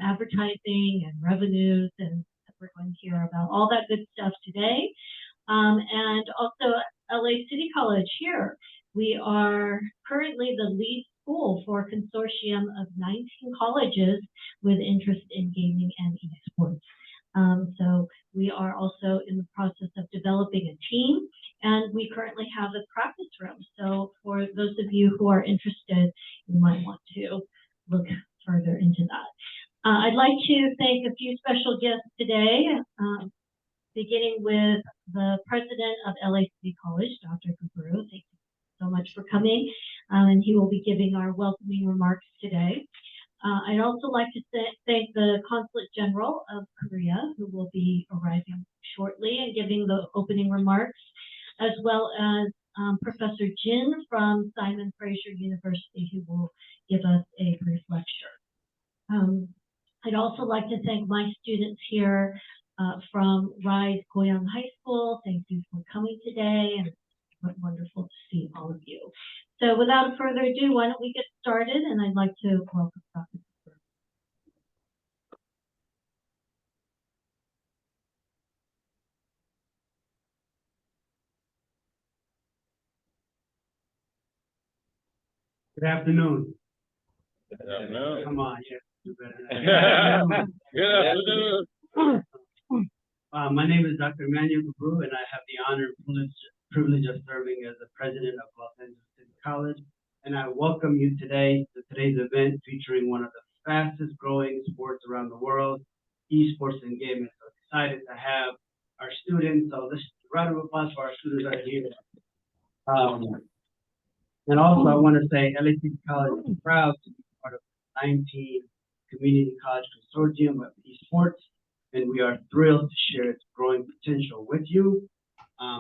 advertising and revenues, and we're going to hear about all that good stuff today. And also LA City College here. We are currently the lead school for a consortium of 19 colleges with interest in gaming and esports. So we are also in the process of developing a team, and we currently have a practice room. So for those of you who are interested, you might want to look further into that. I'd like to thank a few special guests today, beginning with the president of LACC College, Dr. Gebru. Thank you so much for coming, and he will be giving our welcoming remarks today. I'd also like to thank the Consulate General of Korea, who will be arriving shortly and giving the opening remarks, as well as Professor Jin from Fraser University, who will give us a brief lecture. I'd also like to thank my students here from Rise Goyang High School. Thank you for coming today, and it's wonderful to see all of you. So without further ado, why don't we get started? And I'd like to welcome Dr. Gebru. Good afternoon. Good afternoon. Come on, yes, do better. Good afternoon. My name is Dr. Amanuel Gebru, and I have the honor and privilege of serving as the president of Los Angeles City College. And I welcome you today to today's event featuring one of the fastest growing sports around the world, esports and gaming. So excited to have our students. So let's round of applause for our students right here. And also I want to say LACC College is proud to be part of the 19 Community College Consortium of Esports, and we are thrilled to share its growing potential with you.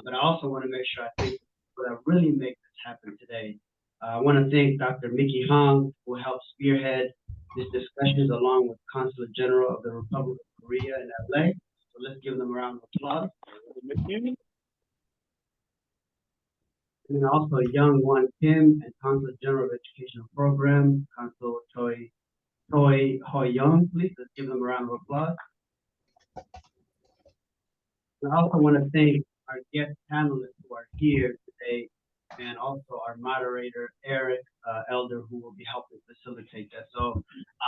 But I also want to make sure I think what really makes this happen today. I want to thank Dr. Mickey Hong, who helped spearhead these discussions along with Consul General of the Republic of Korea in LA. So let's give them a round of applause. And also Youngwan Kim and Consul General of Educational Program, Consul Choi Ho Young, please. Let's give them a round of applause. I also want to thank our guest panelists who are here today, and also our moderator, Eric Elder, who will be helping facilitate that. So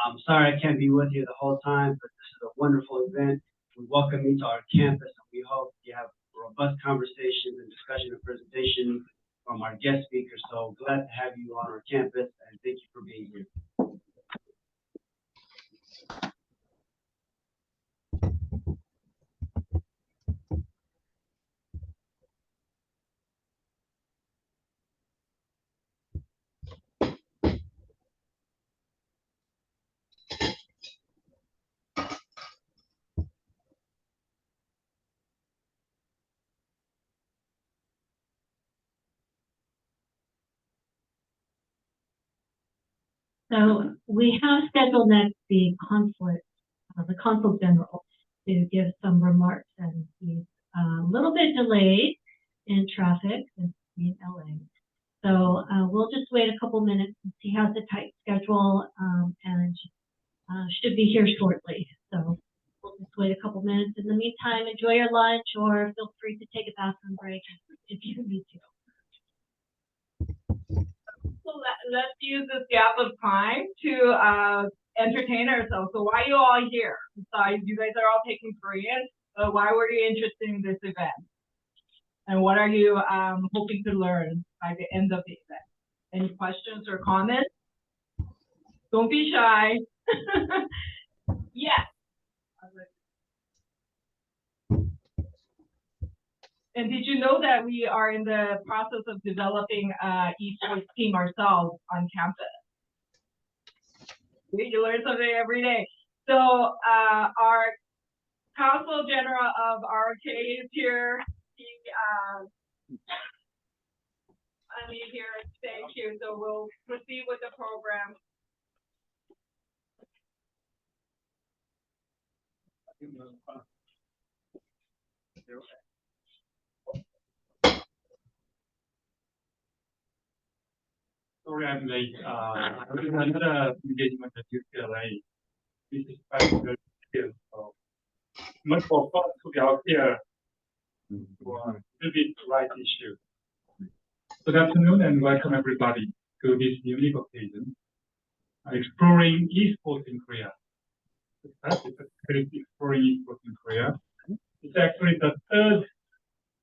I'm sorry I can't be with you the whole time, but this is a wonderful event. We welcome you to our campus, and we hope you have robust conversations and discussion and presentation from our guest speakers. So glad to have you on our campus, and thank you for being here. So we have scheduled next the Consul General, to give some remarks, and he's a little bit delayed in traffic since he's in LA. So we'll just wait a couple minutes and see. He has a tight schedule, and should be here shortly. So we'll just wait a couple minutes. In the meantime, enjoy your lunch, or feel free to take a bathroom break if you need to. So let's use this gap of time to entertain ourselves. So why are you all here? Besides, you guys are all taking Korean. Why were you interested in this event? And what are you hoping to learn by the end of the event? Any questions or comments? Don't be shy. Yes. And did you know that we are in the process of developing esports team ourselves on campus? You learn something every day. So our Consul General of ROK is here. I mean, here, thank you. So we'll proceed with the program. Sorry I'm late. I was in another engagement at UCLA. this is very good. So much more fun to be out here to a little bit right issue. Good afternoon and welcome everybody to this unique occasion, exploring esports in Korea. It's exploring esports in Korea. It's actually the third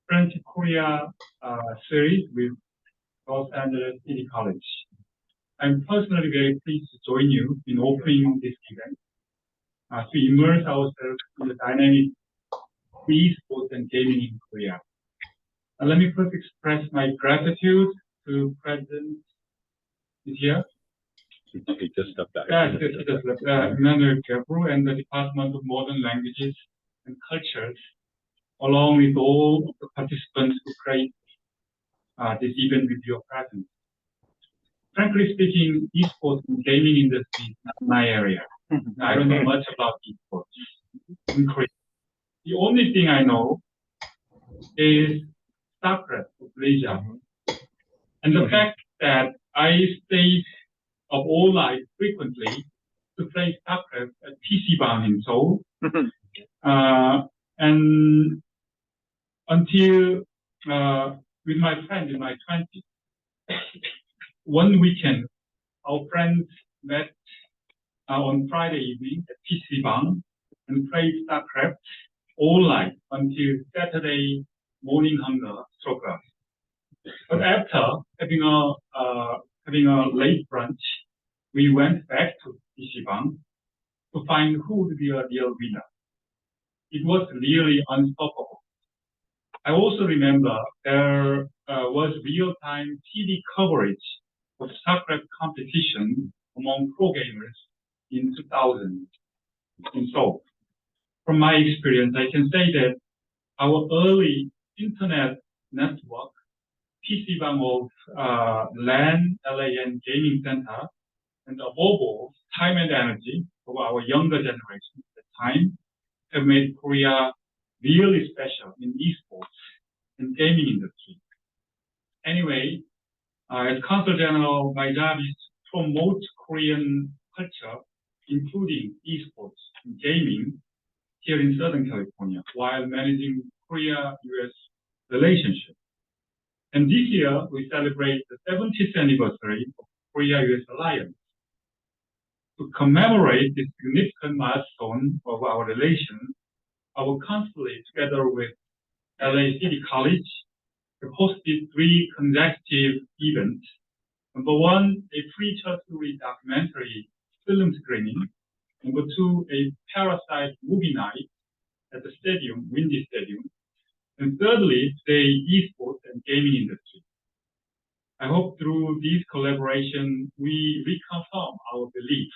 French Korea series with Los Angeles City College. I'm personally very pleased to join you in opening this event to immerse ourselves in the dynamic of esports and gaming in Korea. And let me first express my gratitude to President here. He just stepped back. Amanuel Gebru and the Department of Modern Languages and Cultures, along with all of the participants who create this event with your presence. Frankly speaking, esports and gaming industry is not my area. I don't know much about esports in Korea. The only thing I know is StarCraft of Malaysia. And the fact that I stayed up all night frequently to play StarCraft at PC방 in Seoul. And until with my friend in my 20s, one weekend, our friends met on Friday evening at PC방 and played StarCraft all night until Saturday morning hunger struck us. But after having a late brunch, we went back to PC방 to find who would be a real winner. It was really unstoppable. I also remember there was real-time TV coverage of StarCraft competition among pro gamers in 2000 in Seoul. From my experience, I can say that our early internet network, PC방 of LAN Gaming Center, and above all, time and energy of our younger generation at the time have made Korea really special in esports and gaming industry. Anyway, as Consul General, my job is to promote Korean culture, including esports and gaming, here in Southern California, while managing Korea-US relationship. And this year, we celebrate the 70th anniversary of Korea-US alliance. To commemorate this significant milestone of our relation, our consulate, together with LA City College, have hosted 3 consecutive events. Number 1, a free story documentary film screening. Number 2, a Parasite movie night at the stadium, Windy Stadium. And thirdly, the esports and gaming industry. I hope through this collaboration, we reconfirm our belief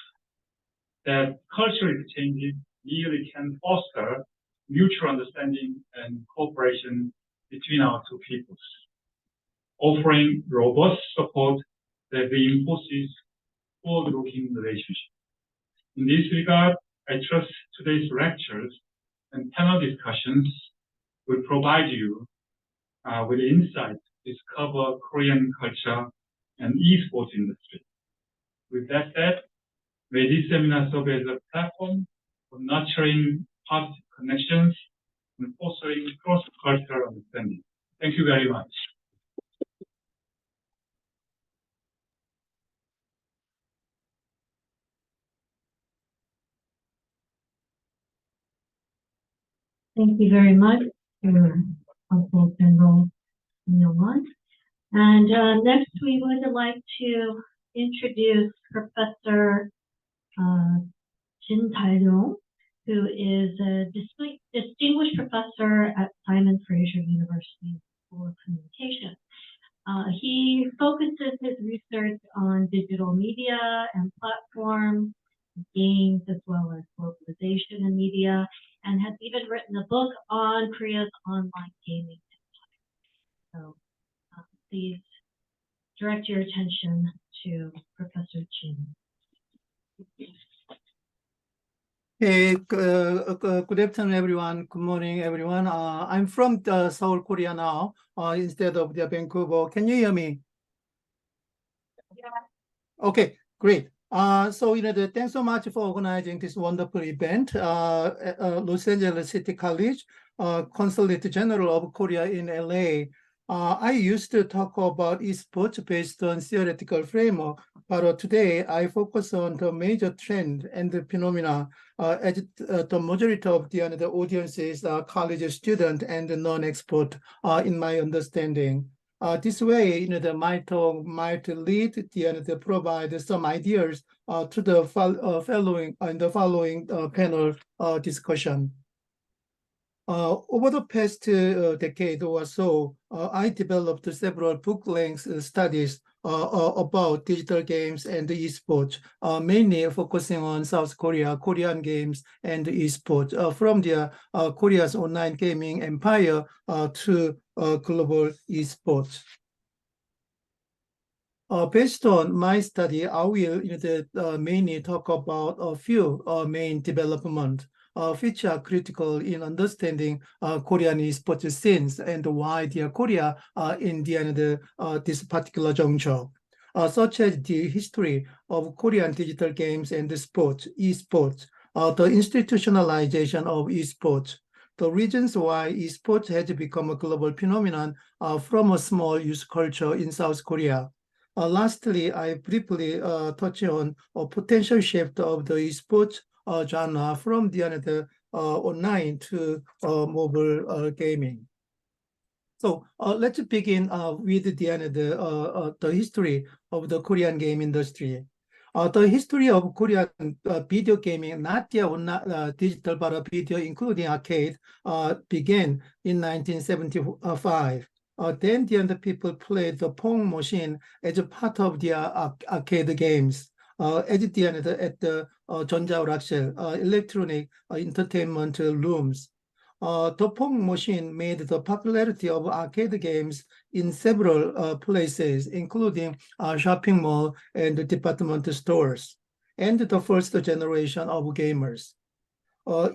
that cultural exchanges really can foster mutual understanding and cooperation between our two peoples, offering robust support that reinforces forward-looking relationship. In this regard, I trust today's lectures and panel discussions will provide you with insight to discover Korean culture and esports industry. With that said, may this seminar serve as a platform for nurturing positive connections and fostering cross-cultural understanding. Thank you very much. Thank you very much, Consul General Kim Youngwan. And next, we would like to introduce Professor Dal Yong, who is a distinguished professor at Fraser University School of Communication. He focuses his research on digital media and platforms, games, as well as globalization in media, and has even written a book on Korea's online gaming empire. So please direct your attention to Professor Jin. Hey, good afternoon, everyone. Good morning, everyone. I'm from Seoul, Korea now, instead of Vancouver. Can you hear me? Yeah. Okay, great. Thanks so much for organizing this wonderful event. Los Angeles City College, Consulate General of Korea in LA. I used to talk about esports based on theoretical framework, but today I focus on the major trend and the phenomena as the majority of the audiences are college student and non-expert in my understanding. This way, my talk might lead to provide some ideas to the following panel discussion. Over the past decade or so, I developed several book-length studies about digital games and esports, mainly focusing on South Korea, Korean games, and esports, from Korea's online gaming empire to global esports. Based on my study, I will mainly talk about a few main developments which are critical in understanding Korean esports scenes and why they are Korea in this particular juncture, such as the history of Korean digital games and sports, esports, the institutionalization of esports, the reasons why esports has become a global phenomenon from a small youth culture in South Korea. Lastly, I briefly touch on a potential shift of the esports genre from the online to mobile gaming. So let's begin with the history of the Korean game industry. The history of Korean video gaming, not digital, but video, including arcade, began in 1975. Then the people played the Pong machine as a part of their arcade games. At the 전자오락실, electronic entertainment rooms. The Pong machine made the popularity of arcade games in several places, including shopping mall and department stores, and the first generation of gamers.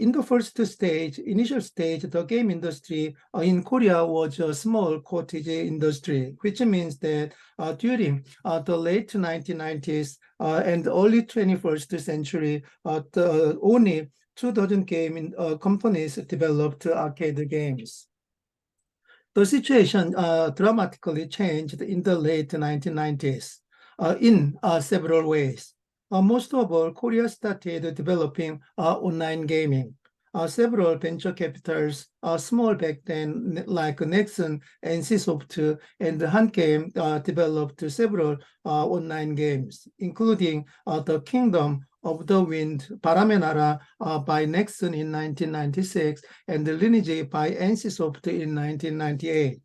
In the initial stage, the game industry in Korea was a small cottage industry, which means that during the late 1990s and early 21st century, only 2,000 game companies developed arcade games. The situation dramatically changed in the late 1990s in several ways. Most of all, Korea started developing online gaming. Several venture capitals, small back then, like Nexon, NCSoft, and HanGame, developed several online games, including The Kingdom of the Wind, 바람의 나라 by Nexon in 1996, and Lineage by NCSoft in 1998.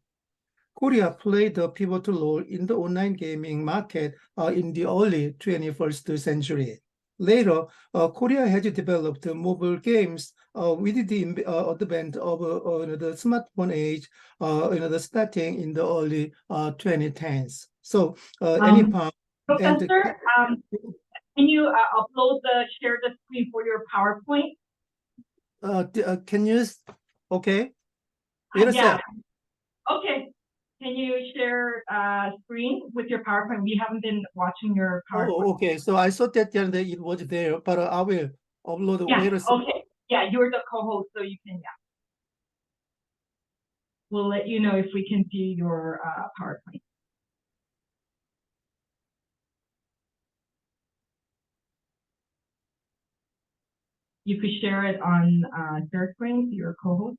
Korea played a pivotal role in the online gaming market in the early 21st century. Later, Korea has developed mobile games with the advent of the smartphone age, starting in the early 2010s. So, Professor, can you share the screen for your PowerPoint? Can you? Okay. Wait a Yeah. sec. Okay. Can you share screen with your PowerPoint? We haven't been watching your PowerPoint. Oh, okay. So I thought that it was there, but I will upload. Yeah. Wait a second. Okay. Yeah, you're the co-host, so you can. Yeah. We'll let you know if we can see your PowerPoint. You could share it on share screen to your co-host.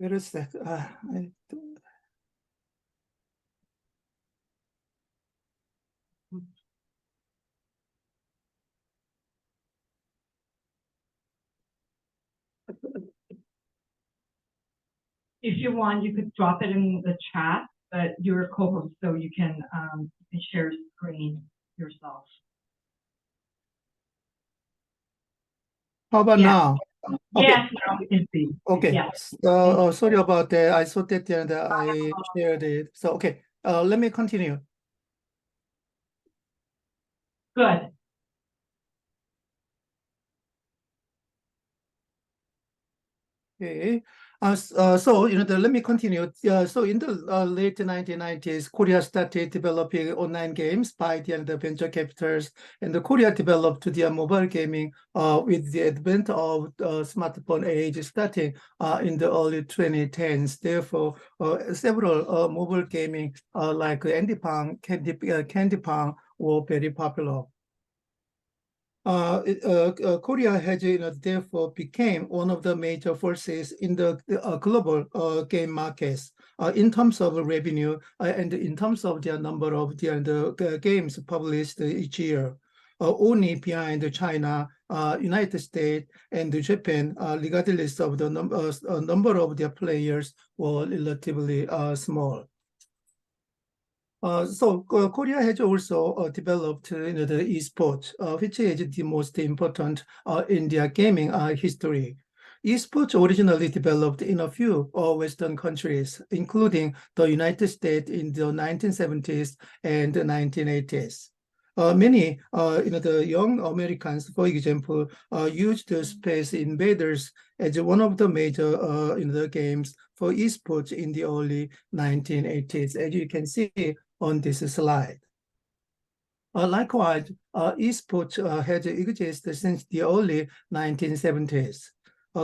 Wait a sec. if you want, you could drop it in the chat, but you're a co-host, so you can share screen yourself. How about Yeah. now? Okay. Yes, now we can see. Okay. Yes. Sorry about that. I thought that I shared it. So, okay. Let me continue. Good. Okay. So, let me continue. So in the late 1990s, Korea started developing online games by the venture capitals, and Korea developed their mobile gaming with the advent of smartphone age starting in the early 2010s. Therefore, several mobile gaming like Andy Pong, Candy Pong were very popular. Korea has, therefore became one of the major forces in the global game markets in terms of revenue and in terms of their number of the games published each year. Only behind China, United States, and Japan, regardless of the number of their players, were relatively small. Korea has also developed the esports, which is the most important in their gaming history. Esports originally developed in a few Western countries, including the United States in the 1970s and the 1980s. Many, the young Americans, for example, used Space Invaders as one of the major, games for esports in the early 1980s, as you can see on this slide. Likewise, esports has existed since the early 1970s.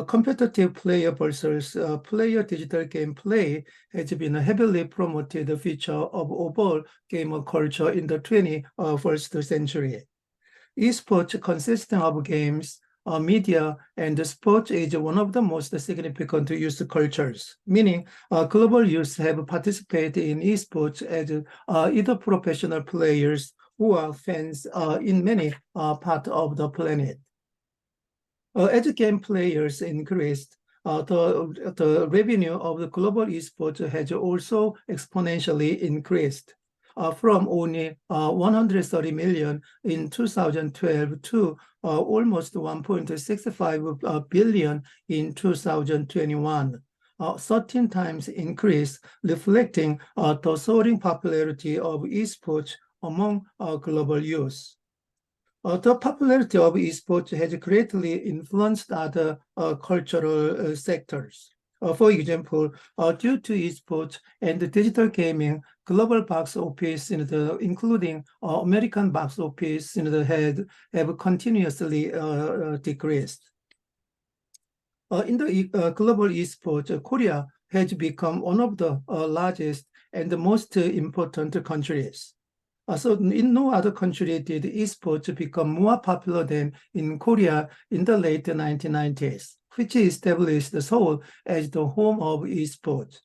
Competitive player versus player digital gameplay has been a heavily promoted feature of overall gamer culture in the 21st century. Esports consisting of games, media, and sports is one of the most significant youth cultures, meaning global youth have participated in esports as either professional players who are fans in many parts of the planet. As game players increased, the revenue of the global esports has also exponentially increased. From only 130 million in 2012 to almost 1.65 billion in 2021, 13 times increase, reflecting the soaring popularity of esports among global youth. The popularity of esports has greatly influenced other cultural sectors. For example, due to esports and digital gaming, global box office, including American box office, have continuously decreased. In the global esports, Korea has become one of the largest and the most important countries. So in no other country did esports become more popular than in Korea in the late 1990s, which established Seoul as the home of esports.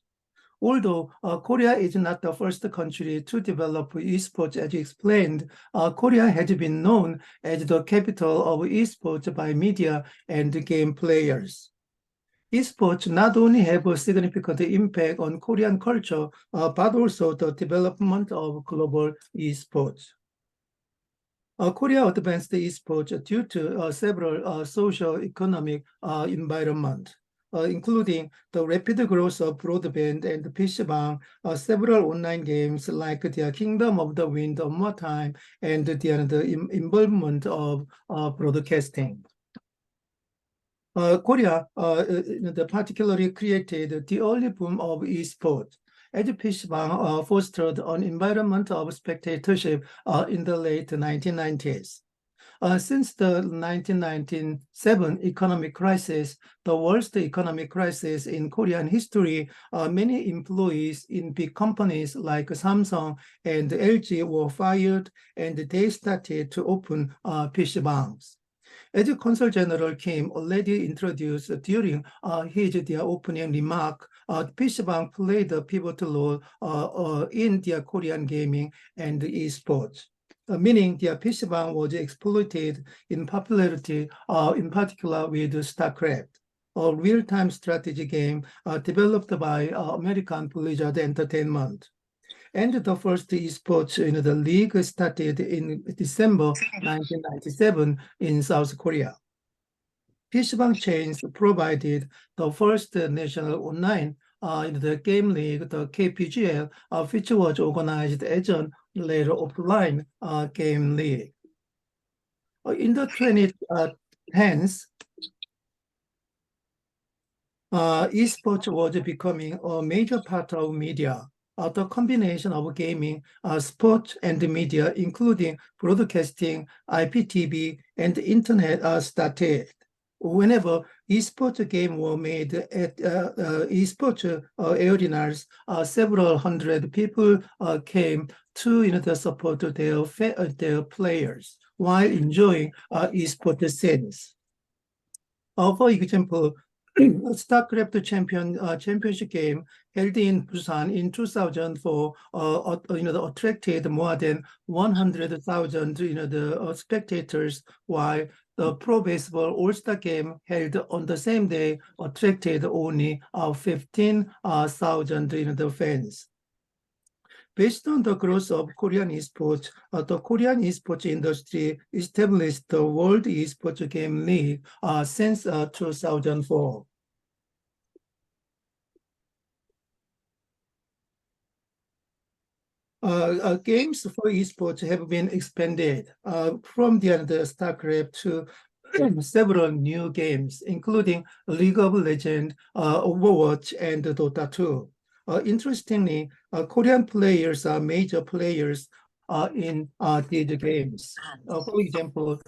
Although Korea is not the first country to develop esports as explained, Korea has been known as the capital of esports by media and game players. Esports not only have a significant impact on Korean culture, but also the development of global esports. Korea advanced esports due to several socio-economic environment, including the rapid growth of broadband and PC방, several online games like the Kingdom of the Wind One More Time, and the involvement of broadcasting. Korea particularly created the early boom of esports, as PC방 fostered an environment of spectatorship in the late 1990s. Since the 1997 economic crisis, the worst economic crisis in Korean history, many employees in big companies like Samsung and LG were fired, and they started to open PCbangs. As Consul General Kim already introduced during their opening remark, PCbang played a pivotal role in their Korean gaming and esports, meaning their PCbang was exploited in popularity, in particular with StarCraft. a real-time strategy game developed by American Blizzard Entertainment. And the first esports in the league started in December 1997 in South Korea. PC방 chains provided the first national online in the game league, the KPGL, which was organized as a later offline game league. In the 2010s, esports was becoming a major part of media. The combination of gaming, sports, and media, including broadcasting, IPTV, and internet, started. Whenever esports games were made at esports arenas, several hundred people came to support their players while enjoying esports scenes. For example, StarCraft championship game held in Busan in 2004 attracted more than 100,000 spectators, while the Pro Baseball All-Star game held on the same day attracted only 15,000 fans. Based on the growth of Korean esports, the Korean esports industry established the World Esports Game League since 2004. Games for esports have been expanded from the StarCraft to several new games, including League of Legends, Overwatch, and Dota 2. Interestingly, Korean players are major players in these games. For example,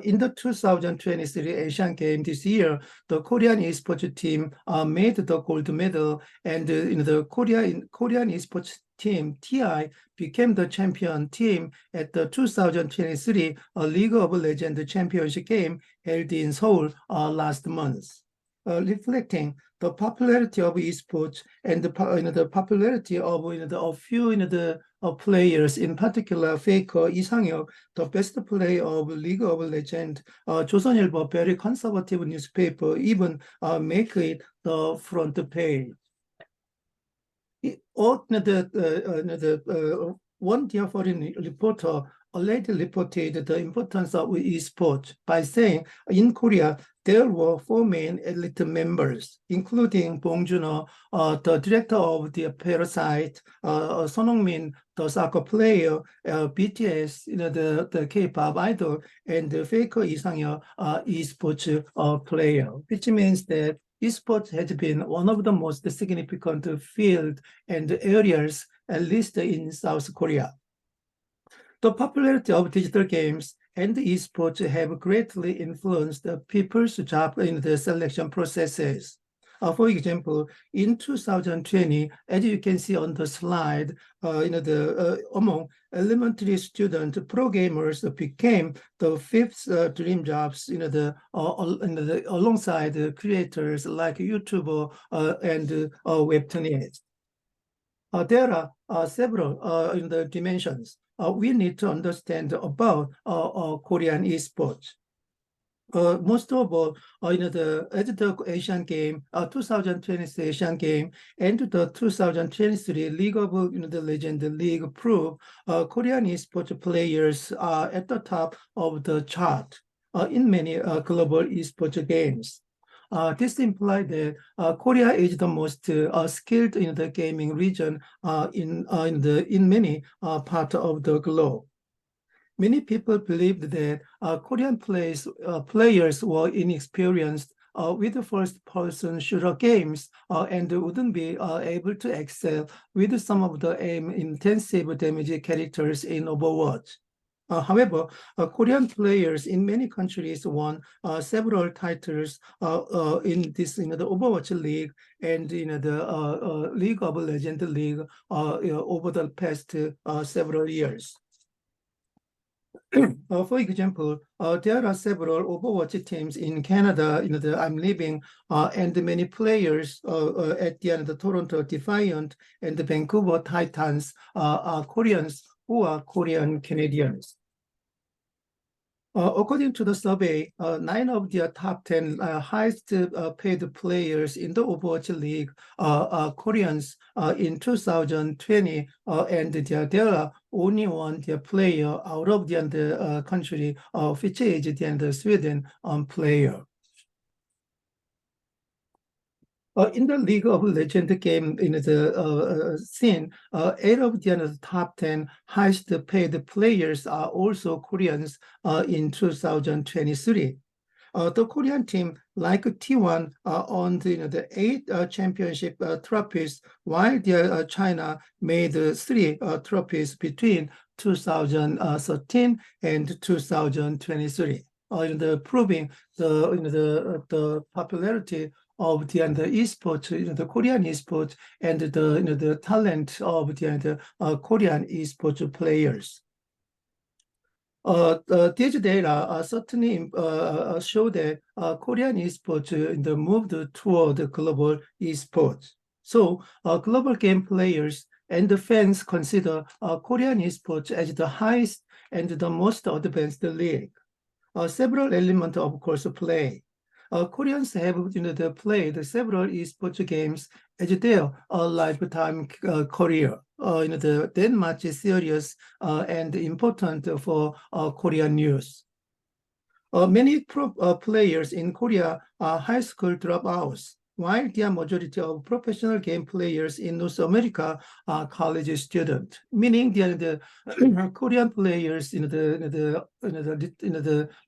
in the 2023 Asian Games this year, the Korean esports team made the gold medal, and in the Korean esports team, TI, became the champion team at the 2023 League of Legends Championship game held in Seoul last month. Reflecting the popularity of esports and the popularity of a few players, in particular Faker Lee Sang-hyuk, the best player of League of Legends, 조선일보, very conservative newspaper, even make it the front page. One dear foreign reporter already reported the importance of esports by saying in Korea there were 4 main elite members, including Bong Joon-ho, the director of the Parasite, Son Heung-min, the soccer player, BTS, the K-pop idol, and Faker Lee Sang-hyuk, esports player, which means that esports has been one of the most significant fields and areas, at least in South Korea. The popularity of digital games and esports have greatly influenced people's job in the selection processes. For example, in 2020, as you can see on the slide, among elementary students, pro gamers became the 5th dream jobs. Alongside creators like YouTuber and webtoonists. There are several dimensions we need to understand about Korean esports. Most of all, the Asian Game, 2023 Asian Game, and the 2023 League of the Legend League prove Korean esports players are at the top of the chart in many global esports games. This implies that Korea is the most skilled in the gaming region in many parts of the globe. Many people believed that Korean players were inexperienced with the first-person shooter games and wouldn't be able to excel with some of the aim-intensive damage characters in Overwatch. However, Korean players in many countries won several titles in the Overwatch League and the League of Legends League over the past several years. For example, there are several Overwatch teams in Canada, I'm living, and many players at the Toronto Defiant and the Vancouver Titans are Koreans who are Korean Canadians. According to the survey, 9 of the top 10 highest paid players in the Overwatch League are Koreans in 2020, and there are only one player out of the country, which is the Sweden player. In the League of Legends game in the scene, 8 of the top 10 highest paid players are also Koreans in 2023. The Korean team, like T1, earned the 8 championship trophies, while China made 3 trophies between 2013 and 2023, proving the popularity of the esports, the Korean esports, and the talent of the Korean esports players. These data certainly show that Korean esports moved toward global esports. So global game players and the fans consider Korean esports as the highest and the most advanced league. Several elements, of course, play. Koreans have played several esports games as their lifetime career. That much serious and important for Korean news. Many players in Korea are high school dropouts, while the majority of professional game players in North America are college students, meaning the Korean players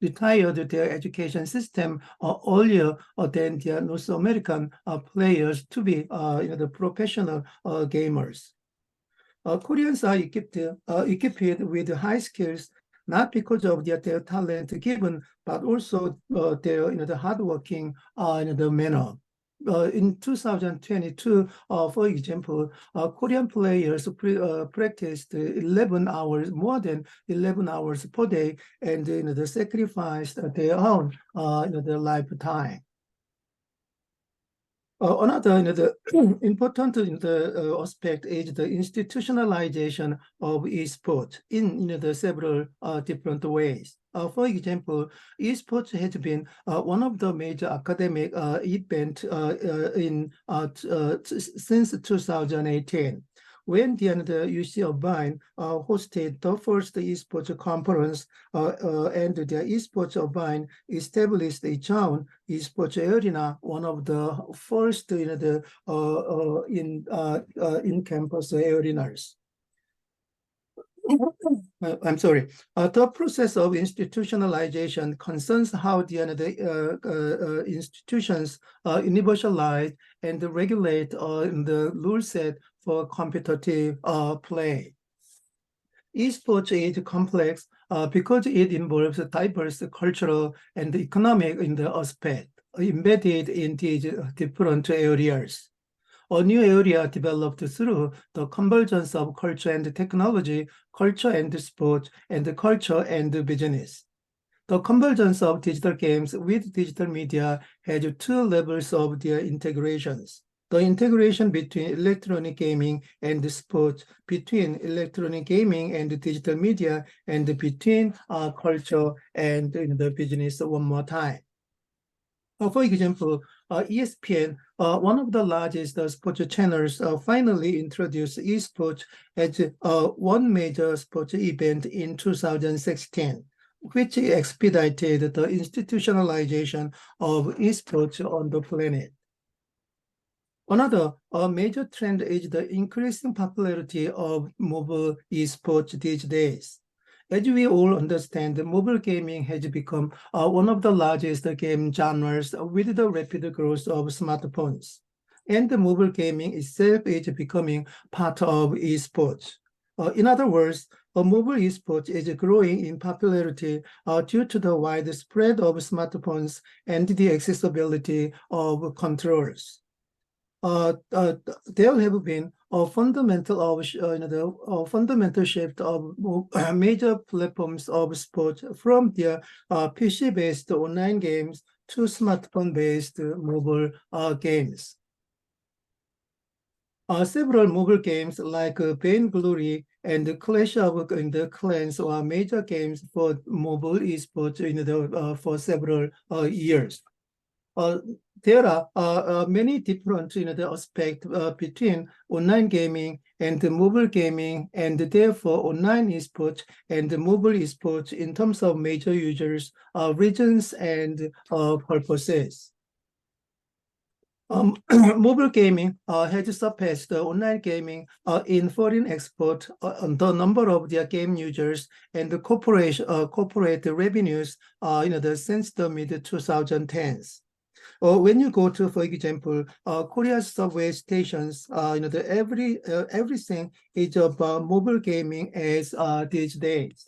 retired their education system earlier than the North American players to be the professional gamers. Koreans are equipped with high skills, not because of their talent given, but also their hardworking manner. In 2022, for example, Korean players practiced 11 hours, more than 11 hours per day, and they sacrificed their own their lifetime. Another important aspect is the institutionalization of esports in the several different ways. For example, esports has been one of the major academic events since 2018. When the UCI Esports hosted the first esports conference, and the esports Esports established its own esports arena, one of the first in-campus arenas. I'm sorry. The process of institutionalization concerns how the institutions universalize and regulate the rule set for competitive play. Esports is complex because it involves diverse cultural and economic aspects embedded in these different areas. A new area developed through the convergence of culture and technology, culture and sport, and culture and business. The convergence of digital games with digital media has 2 levels of their integrations. The integration between electronic gaming and sports, between electronic gaming and digital media, and between culture and the business one more time. For example, ESPN, one of the largest sports channels, finally introduced esports as one major sports event in 2016, which expedited the institutionalization of esports on the planet. Another major trend is the increasing popularity of mobile esports these days. As we all understand, mobile gaming has become one of the largest game genres with the rapid growth of smartphones. And the mobile gaming itself is becoming part of esports. In other words, mobile esports is growing in popularity due to the wide spread of smartphones and the accessibility of controls. There have been a fundamental shift of major platforms of sports from their PC-based online games to smartphone-based mobile games. Several mobile games like Vainglory and the Clash of the Clans are major games for mobile esports for several years. There are many different aspects between online gaming and mobile gaming, and therefore online esports and mobile esports in terms of major users, regions, and purposes. Mobile gaming has surpassed online gaming in foreign export on the number of their game users and the corporate revenues since the mid-2010s. When you go to, for example, Korea's subway stations, everything is about mobile gaming as these days.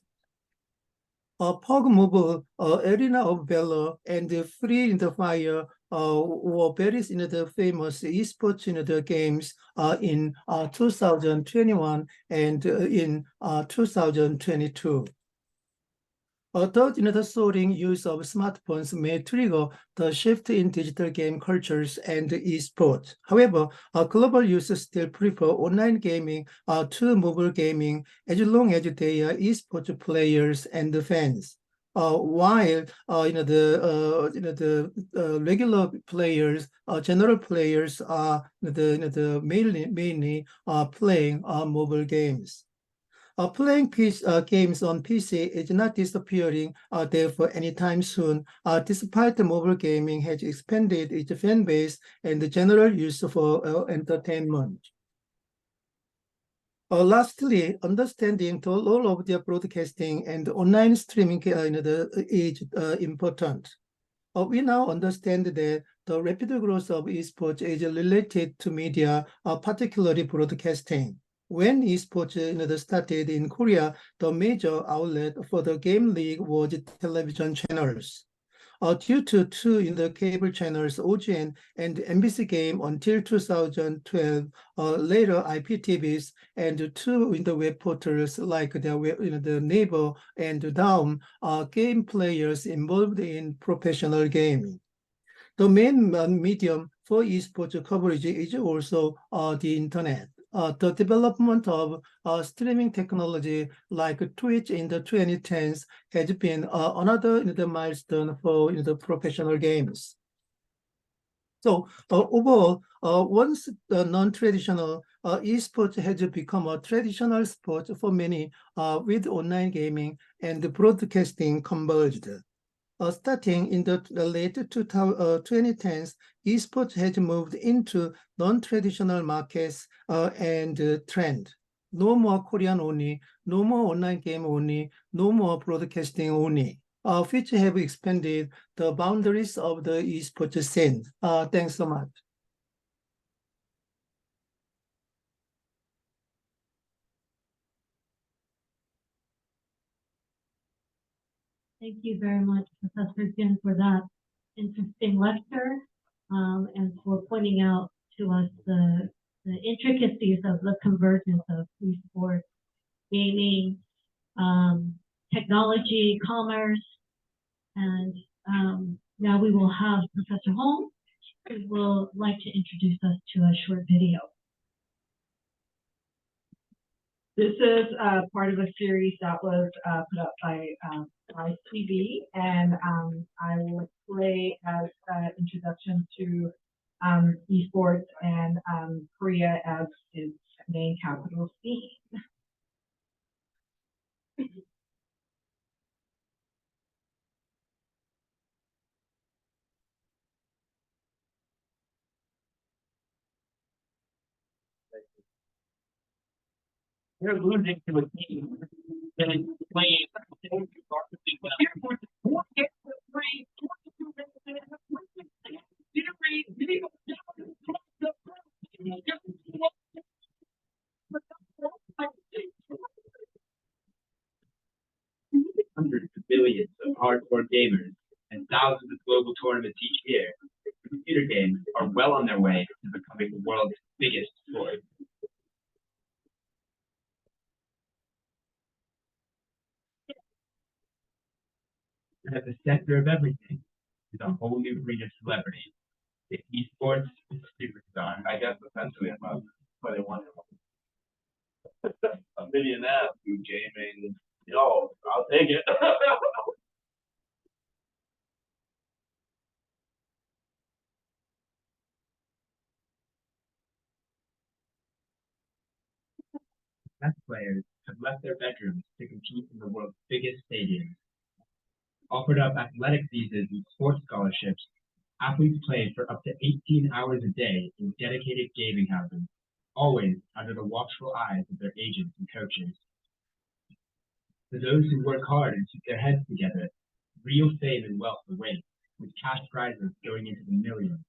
PUBG Mobile, Arena of Valor, and Free in the Fire were very famous esports games in 2021 and in 2022. Third, the soaring use of smartphones may trigger the shift in digital game cultures and esports. However, global users still prefer online gaming to mobile gaming as long as they are esports players and fans. While the regular players, general players are mainly playing mobile games. Playing games on PC is not disappearing, therefore, anytime soon, despite the mobile gaming has expanded its fan base and the general use for entertainment. Lastly, understanding the role of their broadcasting and online streaming is important. We now understand that the rapid growth of esports is related to media, particularly broadcasting. When esports started in Korea, the major outlet for the game league was television channels. Due to two cable channels, OGN and MBC Game until 2012, later IPTVs, and two web portals like the Naver and Daum, game players involved in professional gaming. The main medium for esports coverage is also the internet. The development of streaming technology like Twitch in the 2010s has been another milestone for the professional games. So overall, once non-traditional esports has become a traditional sport for many with online gaming and broadcasting converged. Starting in the late 2010s, esports has moved into non-traditional markets and trend. No more Korean only, no more online game only, no more broadcasting only, which have expanded the boundaries of the esports scene. Thanks so much. Thank you very much, Professor Jin, for that interesting lecture and for pointing out to us the intricacies of the convergence of esports, gaming, technology, commerce, and now we will have Professor Holm, who will like to introduce us to a short video. This is part of a series that was put up by TV, and I will play as an introduction to esports and Korea as its main capital scene. You're losing to a team that is playing. Hundreds of millions of hardcore gamers and thousands of global tournaments each year, computer games are well on their way to becoming the world's biggest sport. And at the center of everything is a whole new breed of celebrity, the esports superstar. I guess essentially about what they want. A million apps through gaming. Yo, I'll take it. Best players have left their bedrooms to compete in the world's biggest stadiums. Offered up athletic visas and sports scholarships, athletes played for up to 18 hours a day in dedicated gaming houses, always under the watchful eyes of their agents and coaches. For those who work hard and keep their heads together, real fame and wealth await, with cash prizes going into the millions.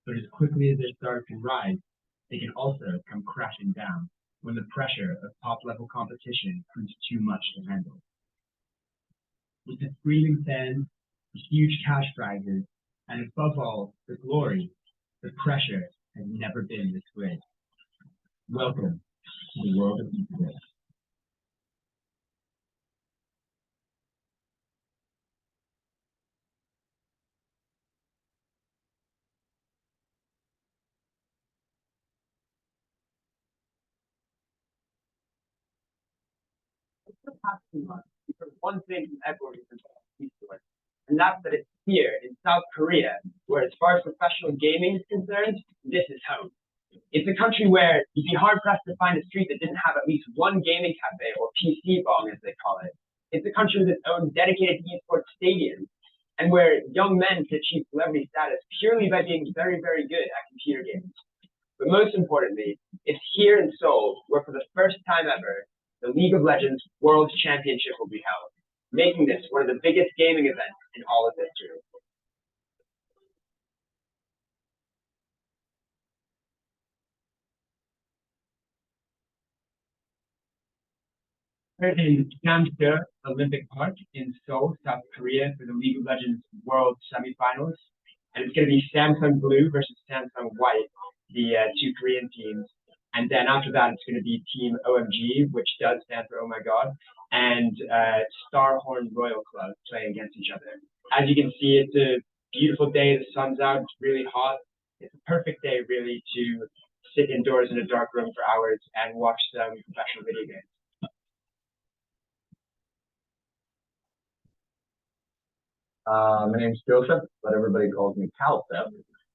But as quickly as their stars can rise, they can also come crashing down when the pressure of top-level competition proves too much to handle. With the screaming fans, the huge cash prizes, and above all, the glory, the pressure has never been this great. Welcome to the world of esports. The past 2 months, we've heard one thing from everyone who's involved in esports, and that's that it's here in South Korea, where as far as professional gaming is concerned, this is home. It's a country where you'd be hard-pressed to find a street that didn't have at least one gaming cafe, or PC bong as they call it. It's a country with its own dedicated esports stadiums, and where young men can achieve celebrity status purely by being very, very good at computer games. But most importantly, it's here in Seoul, where for the first time ever, the League of Legends World Championship will be held, making this one of the biggest gaming events in all of history. We're in Gamseo Olympic Park in Seoul, South Korea for the League of Legends World Semifinals. And it's going to be Samsung Blue versus Samsung White, the two Korean teams. And then after that, it's going to be Team OMG, which does stand for Oh My God, and Starhorn Royal Club playing against each other. As you can see, it's a beautiful day. The sun's out. It's really hot. It's a perfect day, really, to sit indoors in a dark room for hours and watch some professional video games. My name's Joseph, but everybody calls me Calcep.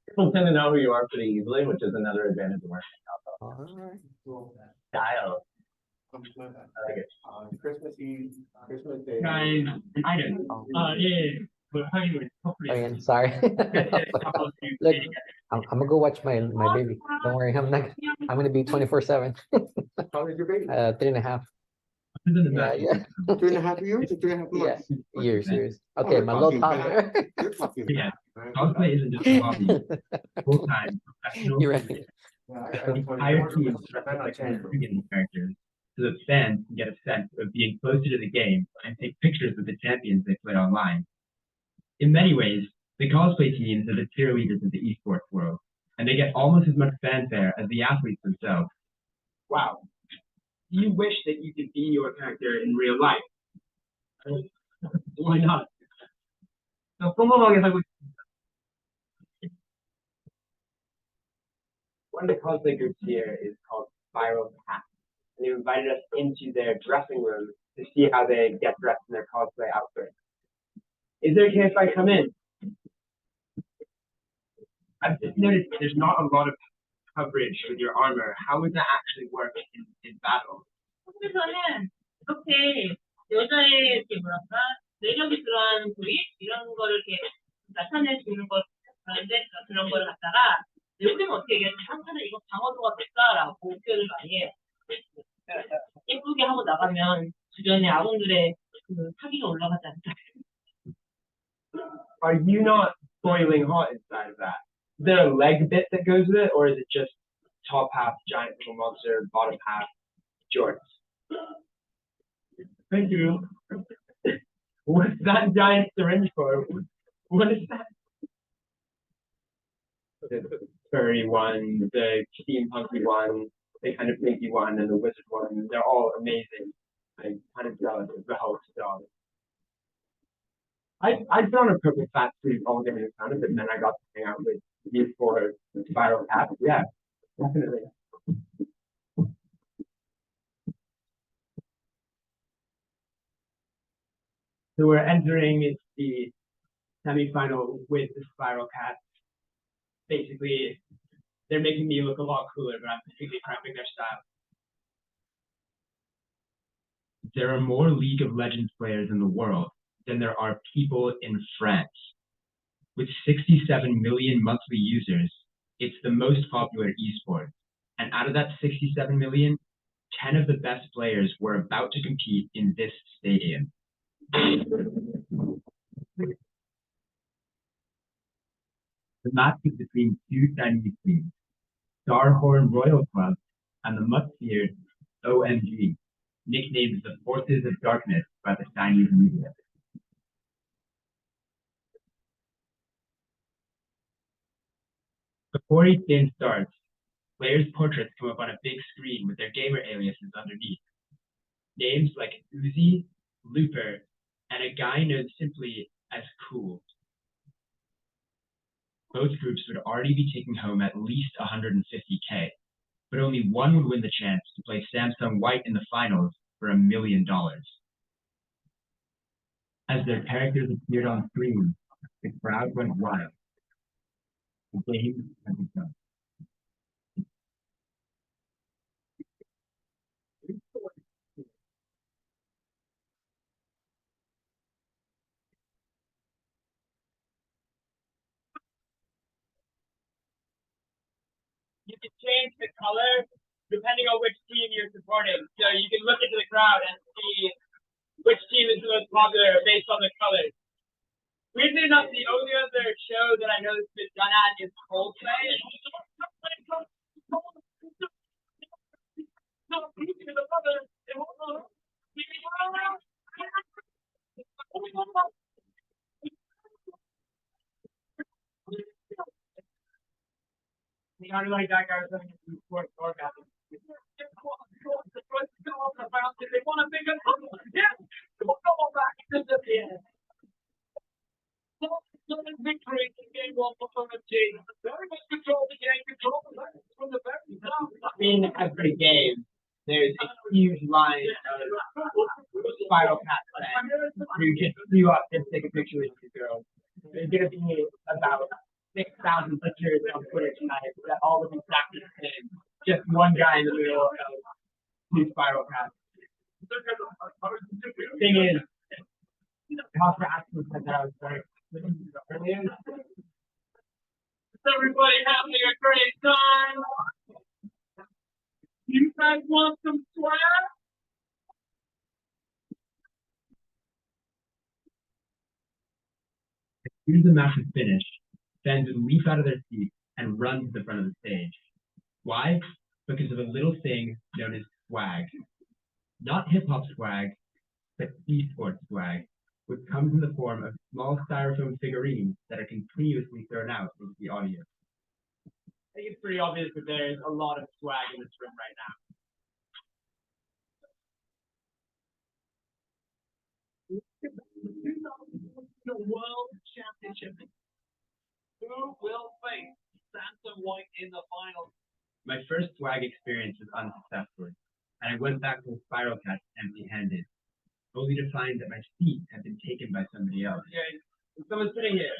People tend to know who you are pretty easily, which is another advantage of wearing Calcep. Style. I like it. Christmas Eve, Christmas Day. Guys, item. Yeah, but how do you hopefully? Again, sorry. Look, I'm gonna go watch my baby. Don't worry, I'm gonna be 24/7. How is your baby? 3.5. Yeah. 2.5 years or 3.5 months? Yeah, years. Okay, my little toddler. You're talking Yeah. about. Cosplay isn't just a hobby, full-time, professional. You're right. The entire team represents the characters so that fans can get a sense of being closer to the game and take pictures with the champions they play online. In many ways, the cosplay teams are the cheerleaders of the esports world, and they get almost as much fanfare as the athletes themselves. Wow. Do you wish that you could be your character in real life? Why not? So, 평범하게 살고 있습니다. One of the cosplay groups here is called Viral Cat, and they invited us into their dressing room to see how they get dressed in their cosplay outfit. Is there okay if I come in? I've just noticed there's not a lot of coverage with your armor. How would that actually work in battle? 한국에서는 이렇게 여자의 이렇게 뭐랄까 매력이 들어가는 부위 이런 거를 이렇게 나타낼 수 있는 걸 하는데 그런 걸 갖다가 요즘은 어떻게 얘기하면 한국에는 이거 방어도가 됐다라고 표현을 많이 해요. 예쁘게 하고 나가면 주변에 아군들의 그 사기가 올라가지 않다. Are you not boiling hot inside of that? Is there a leg bit that goes with it, or is it just top half giant little monster, bottom half jorts? Thank you. What's that giant syringe for? What is that? The furry one, the steampunky one, the kind of pinky one, and the wizard one. They're all amazing. I'm kind of jealous of the Hulk's dog. I'd put on a purple fat suit all day in the sun, but then I got to hang out with these four Viral Cat. Yeah, definitely. So we're entering the semifinal with the Spiral Cats. Basically, they're making me look a lot cooler, but I'm completely cramping their style. There are more League of Legends players in the world than there are people in France. With 67 million monthly users, it's the most popular esport. And out of that 67 million, 10 of the best players were about to compete in this stadium. The match is between two Chinese teams, Starhorn Royal Club and the much-feared OMG, nicknamed the Forces of Darkness by the Chinese media. Before each game starts, players' portraits come up on a big screen with their gamer aliases underneath. Names like Uzi, Looper, and a guy known simply as Cool. Both groups would already be taking home at least 150K, but only one would win the chance to play Samsung White in the finals for $1 million. As their characters appeared on screen, the crowd went wild. The game had begun. You can change the color depending on which team you're supporting. So you can look into the crowd and see which team is the most popular based on the colors. Weirdly enough, the only other show that I know that's been done at is Coldplay. The only like that guy was having a sports orgasm. They want to think of yeah, come on back to the end. Victory in game one for OMG. Very much control the game, control the legs from the very top. In every game, there's a huge line of Spiral Cat fans who just queue up and take a picture with you girls. There's going to be about 6,000 pictures on Twitter tonight that all look exactly the same. Just one guy in the middle of two Spiral Cats. Thing is, Pastor Aspen said that I was very earlier. Is everybody having a great time? You guys want some swag? As soon as the match is finished, fans would leap out of their seats and run to the front of the stage. Why? Because of a little thing known as swag. Not hip-hop swag, but esports swag, which comes in the form of small styrofoam figurines that are continuously thrown out into the audience. I think it's pretty obvious that there's a lot of swag in this room right now. The World Championship. Who will face Samsung White in the finals? My first swag experience was unsuccessful, and I went back to the Spiral Cats empty-handed, only to find that my seat had been taken by somebody else. Okay, someone's sitting here.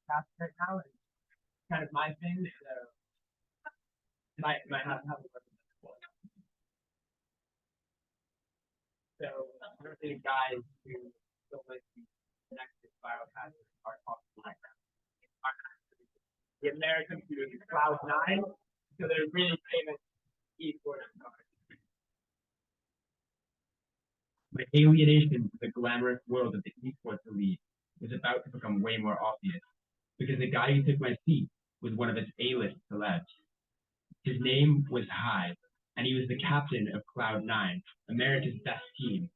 Cats right now is kind of my thing, so might have to have a So one of the guys who don't like the next to Spiral Cats are talking like that. The American students Cloud9, so they're really famous esports stars. My alienation to the glamorous world of the esports elite was about to become way more obvious, because the guy who took my seat was one of its A-list celebs. His name was Hyde, and he was the captain of Cloud9, America's best team.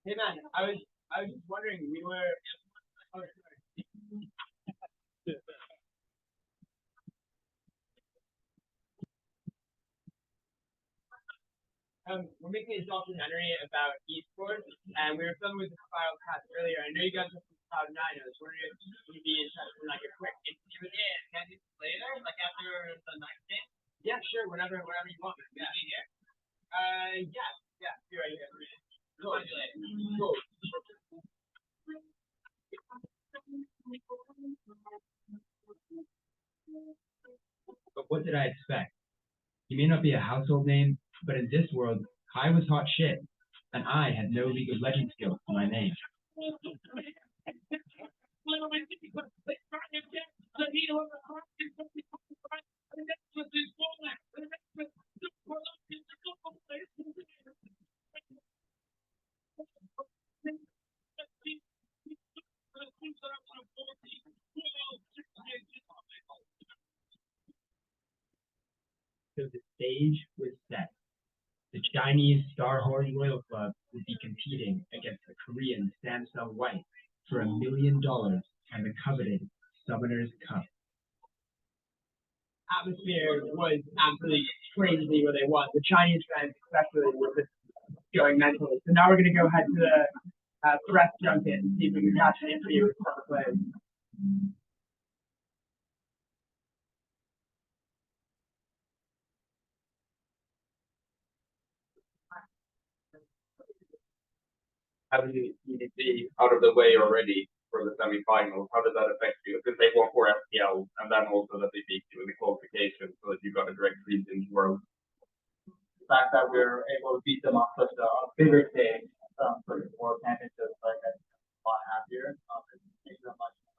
Hey man, I was just wondering, we were we're making a documentary about esports, and we were filming with the Spiral Cats earlier. I know you guys are from Cloud9. I was wondering if you be in touch for like a quick interview with you? Can I do this later, like after the night game? Yeah, sure, whenever you want. Yeah. Here? Yeah, here I am. Cool. Cool. But what did I expect? He may not be a household name, but in this world, Kai was hot shit, and I had no League of Legends skills to my name. So the stage was set. The Chinese Starhorn Royal Club would be competing against the Korean Samsung White for $1 million and the coveted Summoner's Cup. Atmosphere was absolutely crazy where they was. The Chinese fans especially were just going mental. So now we're going to go head to the press junket and see if we can catch an interview with some of the players. Having EDC out of the way already for the semifinals, how does that affect you? Because they won 4 FPL, and then also that they beat you in the qualification, so that you got a direct lead in the world. The fact that we were able to beat them on such a bigger stage for the World Championships, like I'm a lot happier. It makes them much more.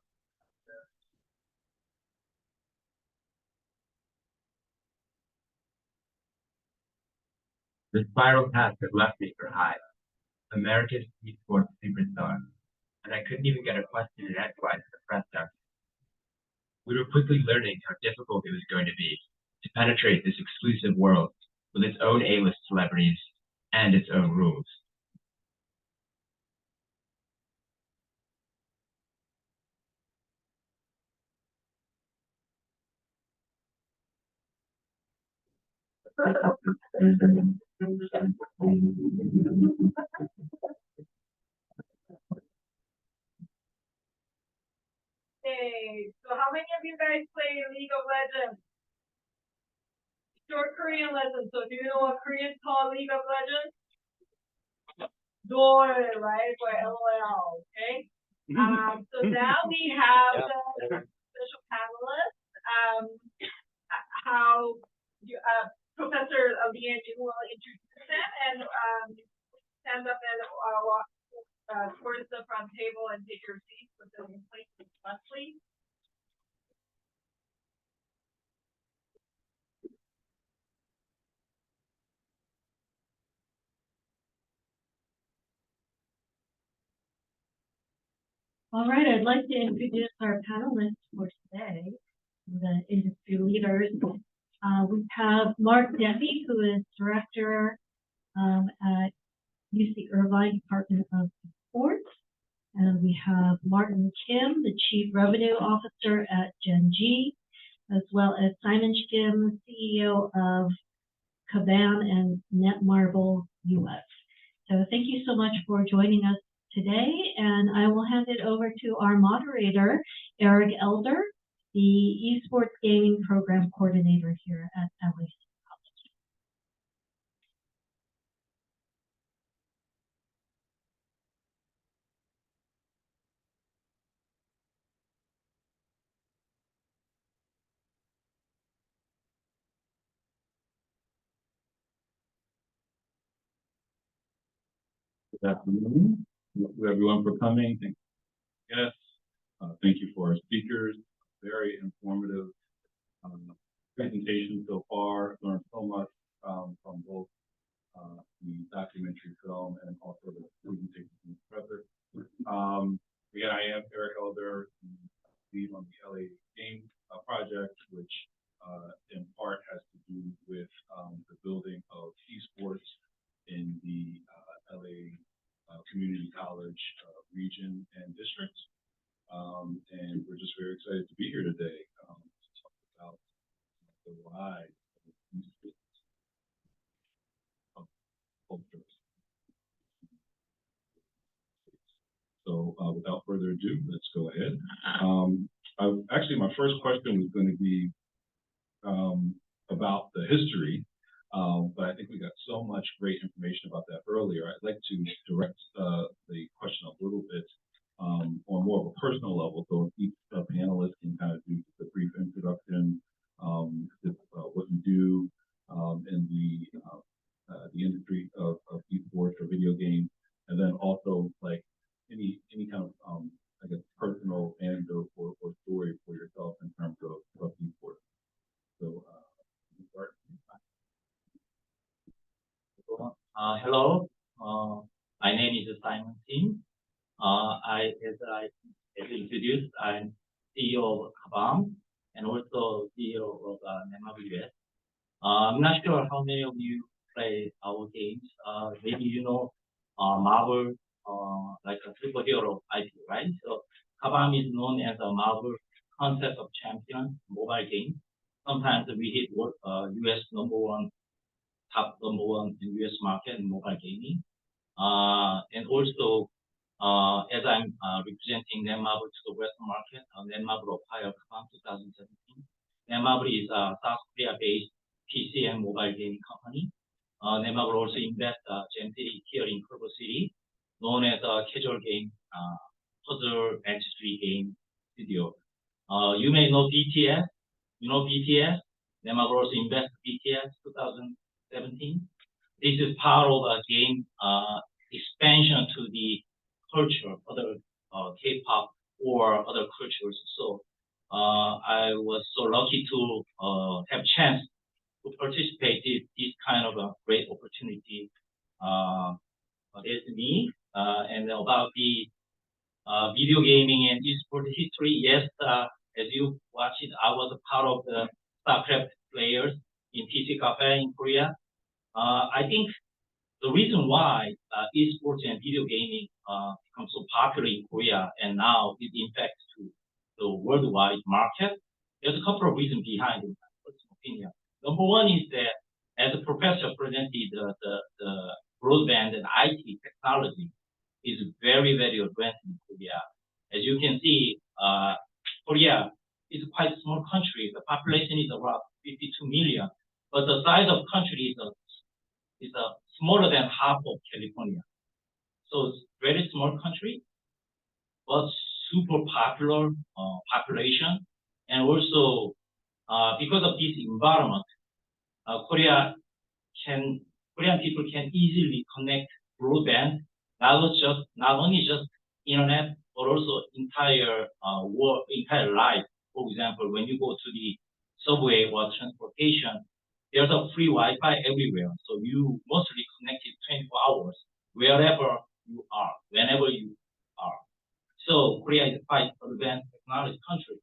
The spiral path that left me for high, America's esports superstar, and I couldn't even get a question in edgewise at the press junket. We were quickly learning how difficult it was going to be to penetrate this exclusive world with its own A-list celebrities and its own rules. Hey, so how many of you guys play League of Legends? Short Korean lessons. So do you know what Koreans call League of Legends? Door, right? Or LOL, okay? So now we have the special panelists. Professor Dal Yong Jin will introduce them and stand up and walk towards the front table and take your seats with them in place, please. All right, I'd like to introduce our panelists for today, the industry leaders. We have Mark Deppe, who is director at UC Irvine Department of Sports. And we have Martin Kim, the Chief Revenue Officer at Gen.G, as well as Simon Kim, CEO of Kabam and Netmarble US. So thank you so much for joining us today, and I will hand it over to our moderator, Eric Elder, the Esports Gaming Program Coordinator here at LACC. Good afternoon to everyone for coming. Thank you, yes. Thank you for our speakers. Very informative presentation so far. Learned so much from both the documentary film and also the presentation from the professor. Again, I am Eric Elder, lead on the LA Game project, which in part has to do with the building of esports in the LA community college region and district. And we're just very excited to be here today to talk about the rise of esports culture. So without further ado, let's go ahead. ahead. Actually, my first question was going to be about the history, but I think we got so much great information about that earlier. I'd like to direct the question a little bit on more of a personal level, so each panelist can kind of do just a brief introduction, what you do in the industry of esports or video games, and then also like any kind of I guess personal anecdote or story for yourself in terms of esports. So start. Hello, my name is Simon Kim. As introduced, I'm CEO of Kabam and also CEO of Netmarble US. I'm not sure how many of you play our games. Maybe you know Marvel, like a superhero IP, right? So Kabam is known as a Marvel Concept of Champion mobile game. Sometimes we hit US top number one in US market in mobile gaming. And also, as I'm representing Netmarble to the Western market, Netmarble acquired Kabam 2017. Netmarble is a South Korea-based PC and mobile gaming company. Netmarble also invests Gen.G here in Culver City, known as a casual game, puzzle entry game studio. You may know BTS. You know BTS? Netmarble also invests BTS 2017. This is part of a game expansion to the culture, other K-pop or other cultures. So I was so lucky to have a chance to participate in this kind of a great opportunity. There's me and about the video gaming and esports history. Yes, as you watched it, I was a part of the StarCraft players in PC Cafe in Korea. I think the reason why esports and video gaming become so popular in Korea and now it impacts to the worldwide market, there's a couple of reasons behind it, in my personal opinion. Number one is that as a professor presented, the broadband and IT technology is very, very advanced in Korea. As you can see, Korea is quite a small country. The population is around 52 million, but the size of country is smaller than half of California. So it's very small country, but super popular population. And also, because of this environment, Korean people can easily connect broadband, not only just internet, but also entire life. For example, when you go to the subway or transportation, there's a free Wi-Fi everywhere. So you mostly connected 24 hours, wherever you are, whenever you are. So Korea is quite advanced technology country.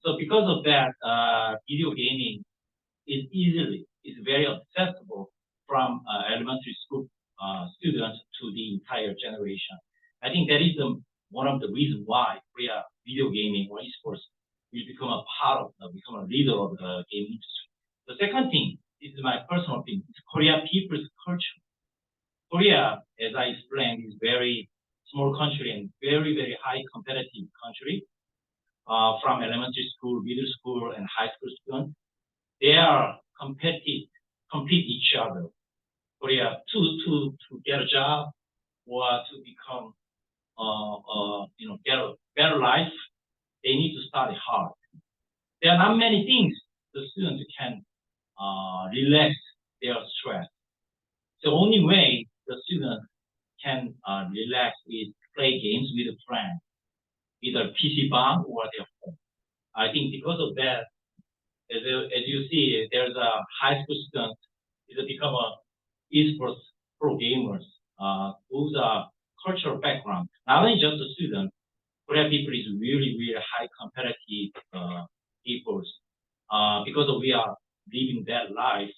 So because of that, video gaming is very accessible from elementary school students to the entire generation. I think that is one of the reasons why Korea video gaming or esports will become a leader of the game industry. The second thing, this is my personal opinion, is Korea people's culture. Korea, as I explained, is very small country and very, very high competitive country. From elementary school, middle school, and high school students, they are compete each other. Korea to get a job or to become get a better life, they need to study hard. There are not many things the students can relax their stress. The only way the students can relax is play games with a friend, either PC bomb or their phone. I think because of that, as you see, there's a high school student is become a esports pro gamers whose cultural background. Not only just a student, Korean people is really, really high competitive peoples. Because we are living that life,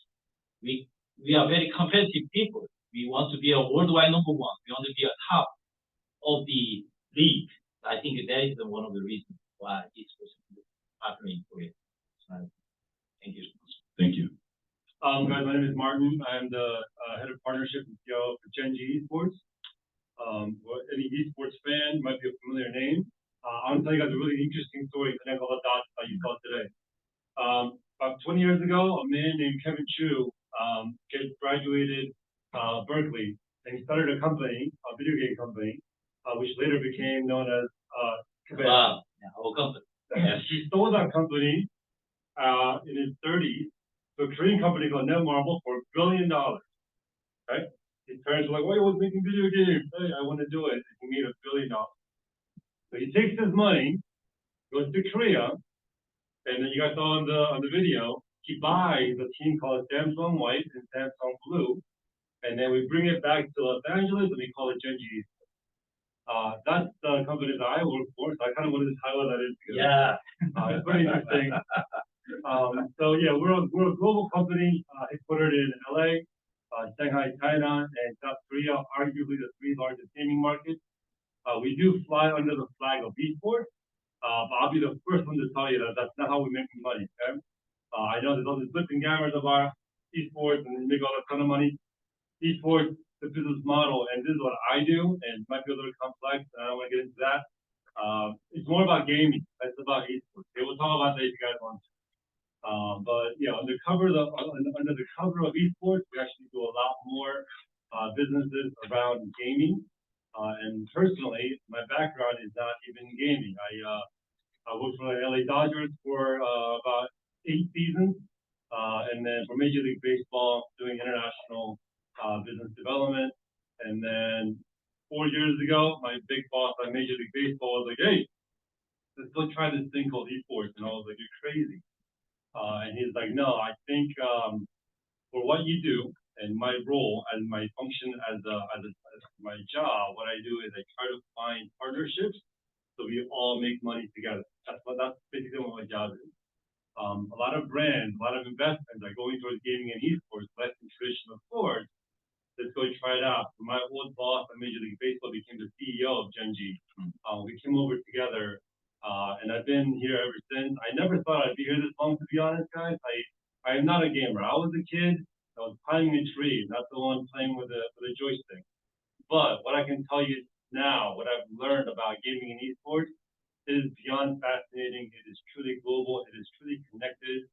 we are very competitive people. We want to be a worldwide number one. We want to be a top of the league. I think that is one of the reasons why esports is popular in Korea. Thank you. Thank you. Guys, my name is Martin. I'm the head of partnership and CRO for Gen.G Esports. Any esports fan might be a familiar name. I'll tell you guys a really interesting story connect all the dots that you saw today. About 20 years ago, a man named Kevin Chu graduated Berkeley, and he started a company, a video game company, which later became known as Kabam. Yeah, our company. He sold that company in his 30s to a Korean company called Netmarble for $1 billion. Right? His parents were like, "Why are you always making video games?" Hey, I want to do it. He made $1 billion. So he takes his money, goes to Korea, and then you guys saw on the video, he buys a team called Samsung White and Samsung Blue, and then we bring it back to Los Angeles and we call it Gen.G. That's the company that I work for, so I kind of wanted to highlight that in because it's very interesting. So yeah, we're a global company headquartered in LA, Shanghai, China, and South Korea, arguably the 3 largest gaming markets. We do fly under the flag of esports, but I'll be the first one to tell you that that's not how we make money. Okay? I know there's all these flipping gammers about esports and they make all a ton of money. Esports, the business model, and this is what I do, and it might be a little complex, and I don't want to get into that. It's more about gaming. It's about esports. Okay, we'll talk about that if you guys want to. But yeah, under the cover of esports, we actually do a lot more businesses around gaming. And personally, my background is not even gaming. I worked for the LA Dodgers for about 8 seasons, and then for Major League Baseball, doing international business development. And then 4 years ago, my big boss at Major League Baseball was like, "Hey, let's go try this thing called esports." And I was like, "You're crazy." And he's like, "No, I think for what you do and my role and my function as my job, what I do is I try to find partnerships so we all make money together. That's basically what my job is. A lot of brands, a lot of investments are going towards gaming and esports, less than traditional sports. Let's go try it out." So my old boss at Major League Baseball became the CEO of Gen.G. We came over together, and I've been here ever since. I never thought I'd be here this long, to be honest, guys. I am not a gamer. I was a kid. I was climbing a tree, not the one playing with a joystick. But what I can tell you now, what I've learned about gaming and esports is beyond fascinating. It is truly global. It is truly connected.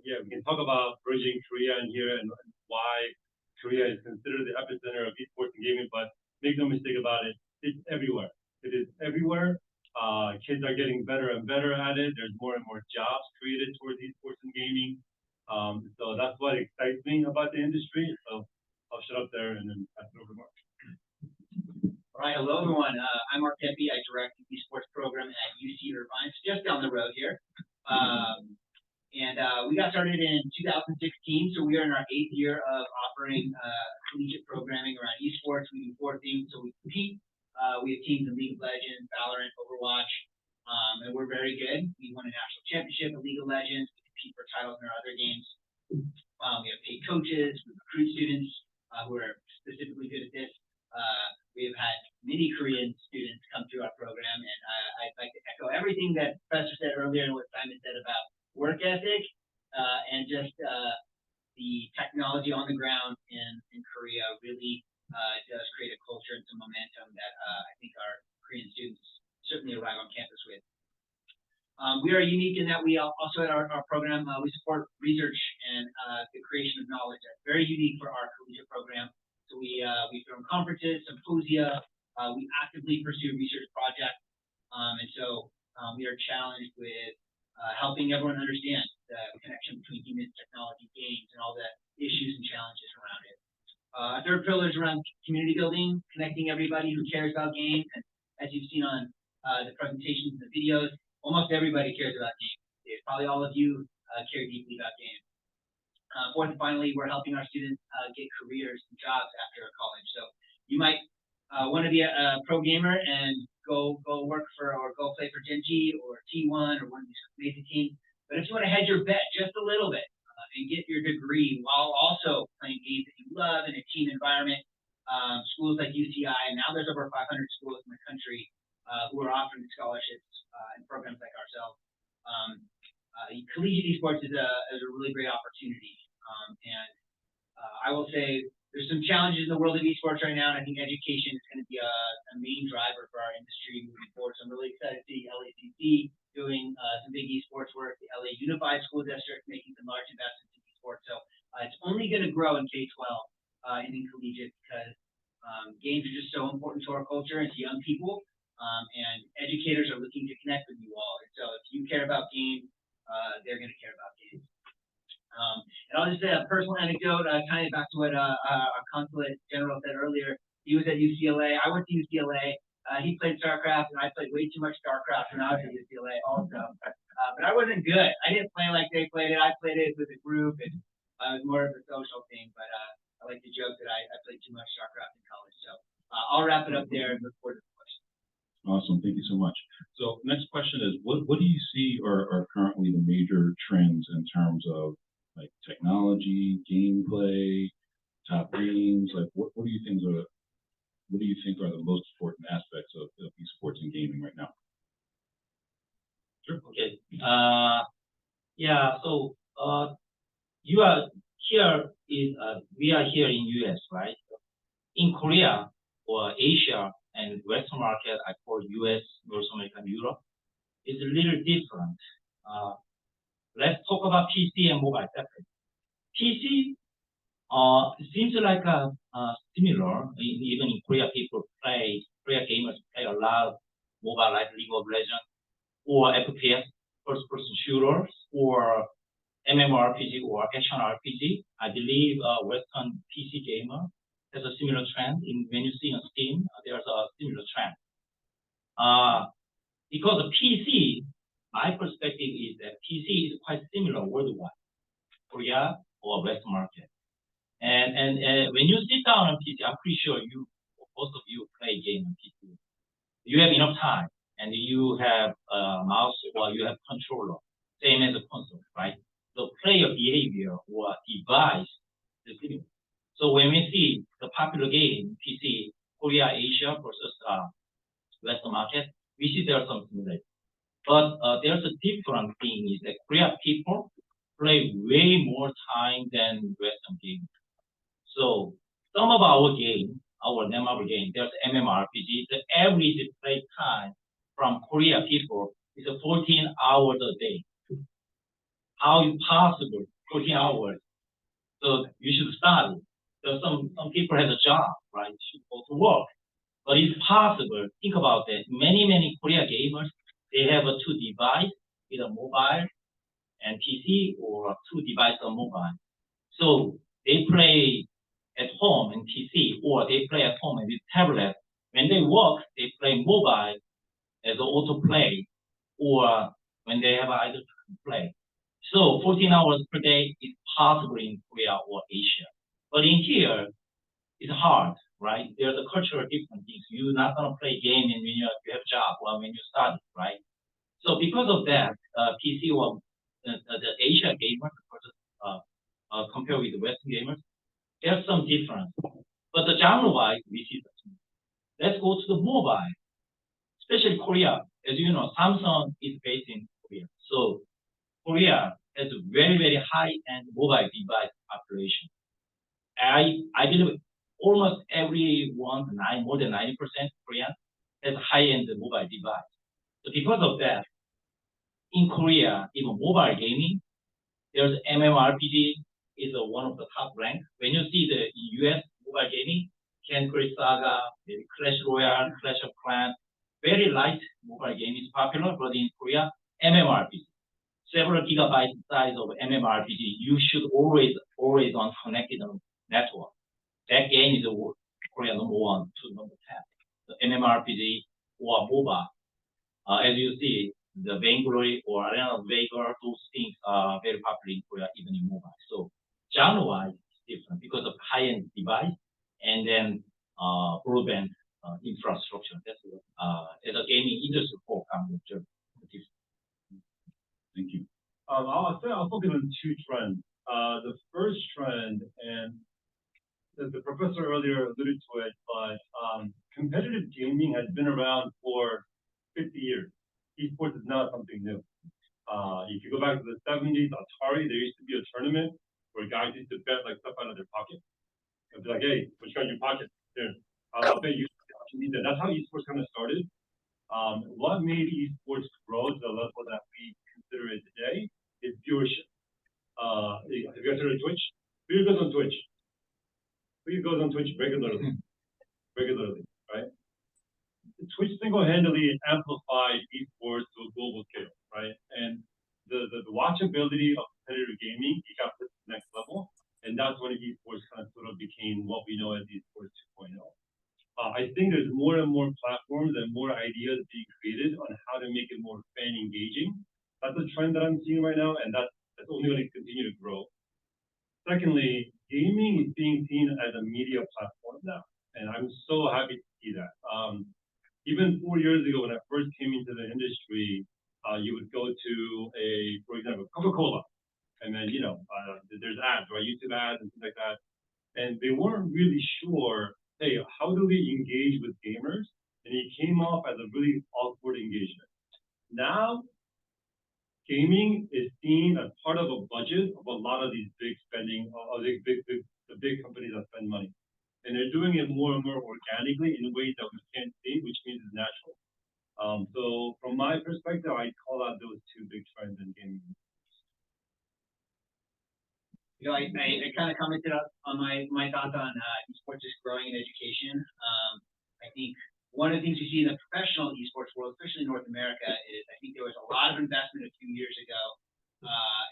Yeah, we can talk about bridging Korea in here and why Korea is considered the epicenter of esports and gaming, but make no mistake about it, it's everywhere. It is everywhere. Kids are getting better and better at it. There's more and more jobs created towards esports and gaming. So that's what excites me about the industry. So I'll shut up there and then pass it over to Mark. All right, hello everyone. I'm Mark Deppe. I direct the Esports Program at UC Irvine, just down the road here. We got started in 2016, so we are in our 8th year of offering collegiate programming around esports. We do 4 things, so we compete. We have teams in League of Legends, Valorant, Overwatch, and we're very good. We won a national championship in League of Legends. We compete for titles in our other games. We have paid coaches. We recruit students who are specifically good at this. We have had many Korean students come through our program, and I'd like to echo everything that Professor said earlier and what Simon said about work ethic and just the technology on the ground in Korea really does create a culture and some momentum that I think our Korean students certainly arrive on campus with. We are unique in that we also at our program, we support research and the creation of knowledge. That's very unique for our collegiate program. So we throw conferences, symposia, we actively pursue research projects, and so we are challenged with helping everyone understand the connection between humans, technology, games, and all the issues and challenges around it. Third pillar is around community building, connecting everybody who cares about games. And as you've seen on the presentations and the videos, almost everybody cares about games. Probably all of you care deeply about games. Fourth and finally, we're helping our students get careers and jobs after college. So you might want to be a pro gamer and go work for or go play for Gen.G or T1 or one of these amazing teams. But if you want to hedge your bet just a little bit and get your degree while also playing games that you love in a team environment, schools like UCI, and now there's over 500 schools in the country who are offering scholarships and programs like ourselves. Collegiate esports is a really great opportunity. I will say there's some challenges in the world of esports right now, and I think education is going to be a main driver for our industry moving forward. So I'm really excited to see LACC doing some big esports work, the LA Unified School District making some large investments in esports. So it's only going to grow in K-12 and in collegiate because games are just so important to our culture and to young people. And educators are looking to connect with you all. And so if you care about games, they're going to care about games. And I'll just say a personal anecdote, tying it back to what our Consulate General said earlier. He was at UCLA. I went to UCLA. He played StarCraft, and I played way too much StarCraft when I was at UCLA also. But I wasn't good. I didn't play like they played it. I played it with a group, and it was more of a social thing. But I like to joke that I played too much StarCraft in college. So I'll wrap it up there and look forward to the questions. Awesome. Thank you so much. So next question is, what do you see are currently the major trends in terms of like technology, gameplay, top games? Like what do you think are the most important aspects of esports and gaming right now? Sure. Okay. Yeah. So you are here we are here in US, right? In Korea or Asia and Western market, I call US, North America, and Europe, is a little different. Let's talk about PC and mobile separately. PC seems like similar. Even in Korea, Korea gamers play a lot of mobile like League of Legends or FPS, first-person shooters, or MMORPG or action RPG. I believe Western PC gamer has a similar trend. When you see on Steam, there's a similar trend. Because of PC, my perspective is that PC is quite similar worldwide, Korea or Western market. And when you sit down on PC, I'm pretty sure most of you play game on PC. You have enough time, and you have a mouse or you have controller, same as a console, right? So player behavior or device is similar. So when we see the popular game, PC, Korea, Asia versus Western market, we see there are some similarities. But there's a different thing is that Korean people play way more time than Western games. So some of our game, our Netmarble game, there's MMORPG. The average play time from Korean people is 14 hours a day. How is possible 14 hours? So you should study. So some people have a job, right? Should go to work. But it's possible. Think about that. Many Korean gamers, they have a two device, either mobile and PC, or two devices on mobile. So they play at home in PC, or they play at home with tablet. When they work, they play mobile as an auto play, or when they have either play. So 14 hours per day is possible in Korea or Asia. But in here, it's hard, right? There's a cultural different things. You're not gonna play game when you have a job or when you study, right? So because of that, PC or the Asia gamers compared with the Western gamers, there's some difference. But the genre-wise, we see that. Let's go to the mobile, especially Korea. As you know, Samsung is based in Korea. So Korea has a very high-end mobile device population. I believe almost everyone, more than 90% Korean, has high-end mobile device. So because of that, in Korea, even mobile gaming, there's MMORPG is one of the top ranks. When you see the US mobile gaming, Candy Crush Saga, maybe Clash Royale, Clash of Clans, very light mobile game is popular, but in Korea, MMORPG. Several gigabytes size of MMORPG, you should always on connected network. That game is Korea number 1 to number 10. The MMORPG or MOBA. As you see, the Vainglory or Arena of Valor, those things are very popular in Korea, even in mobile. So genre-wise, it's different because of high-end device and then broadband infrastructure. That's as a gaming industry for Thank you. I'll focus on two trends. The first trend, and the professor earlier alluded to it, but competitive gaming has been around for 50 years. Esports is not something new. If you go back to the 70s, Atari, there used to be a tournament where guys used to bet like stuff out of their pocket. It'll be like, hey, what you got in your pocket? Here, I'll bet you need that. That's how esports kind of started. What made esports grow to the level that we consider it today is viewership. Have you guys heard of Twitch? Who goes on Twitch? Who goes on Twitch regularly? Regularly, right? Twitch single-handedly amplified esports to a global scale, right? And the watchability of competitive gaming, it got put to the next level, and that's when esports kind of sort of became what we know as esports 2.0. I think there's more and more platforms and more ideas being created on how to make it more fan engaging. That's a trend that I'm seeing right now, and that's only going to continue to grow. Secondly, gaming is being seen as a media platform now, and I'm so happy to see that. Even 4 years ago, when I first came into the industry, you would go to for example, Coca-Cola, and then, there's ads, right? YouTube ads and things like that. And they weren't really sure, hey, how do we engage with gamers? And it came off as a really awkward engagement. Now, gaming is seen as part of a budget of a lot of these big spending, the big companies that spend money. And they're doing it more and more organically in ways that we can't see, which means it's natural. So from my perspective, I call out those two big trends in gaming. I kind of commented on my thoughts on esports just growing in education. I think one of the things we see in the professional esports world, especially in North America, is I think there was a lot of investment a few years ago,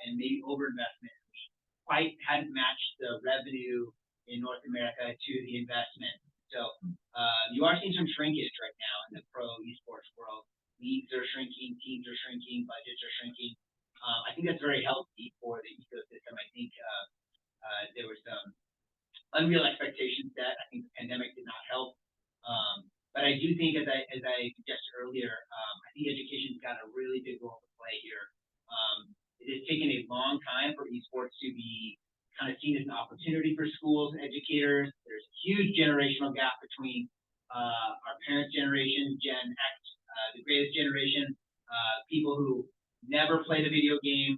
and maybe overinvestment. We quite hadn't matched the revenue in North America to the investment. So you are seeing some shrinkage right now in the pro esports world. Leagues are shrinking, teams are shrinking, budgets are shrinking. I think that's very healthy for the ecosystem. I think there was some unreal expectations set. I think the pandemic did not help. But I do think, as I suggested earlier, I think education's got a really big role to play here. It has taken a long time for esports to be kind of seen as an opportunity for schools and educators. There's a huge generational gap between our parents' generation, Gen X, the greatest generation, people who never played a video game,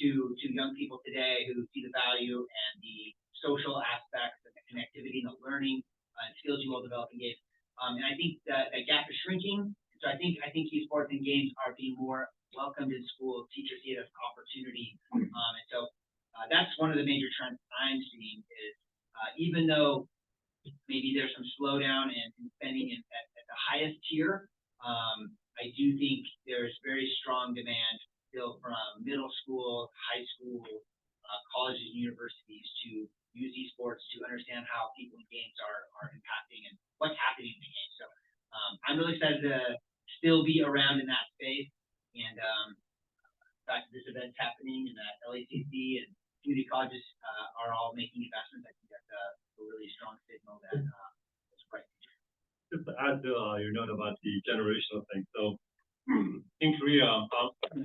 to young people today who see the value and the social aspects and the connectivity and the learning and skills you will develop in games. And I think that gap is shrinking. So I think esports and games are being more welcomed in schools. Teachers see it as an opportunity. And so that's one of the major trends I'm seeing is even though maybe there's some slowdown in spending at the highest tier, I do think there's very strong demand still from middle school, high school, colleges and universities to use esports to understand how people in games are impacting and what's happening in the game. So I'm really excited to still be around in that space. And the fact that this event's happening and that LACC and community colleges are all making investments, I think that's a really strong signal that it's right. Just to add to your note about the generational thing. So in Korea,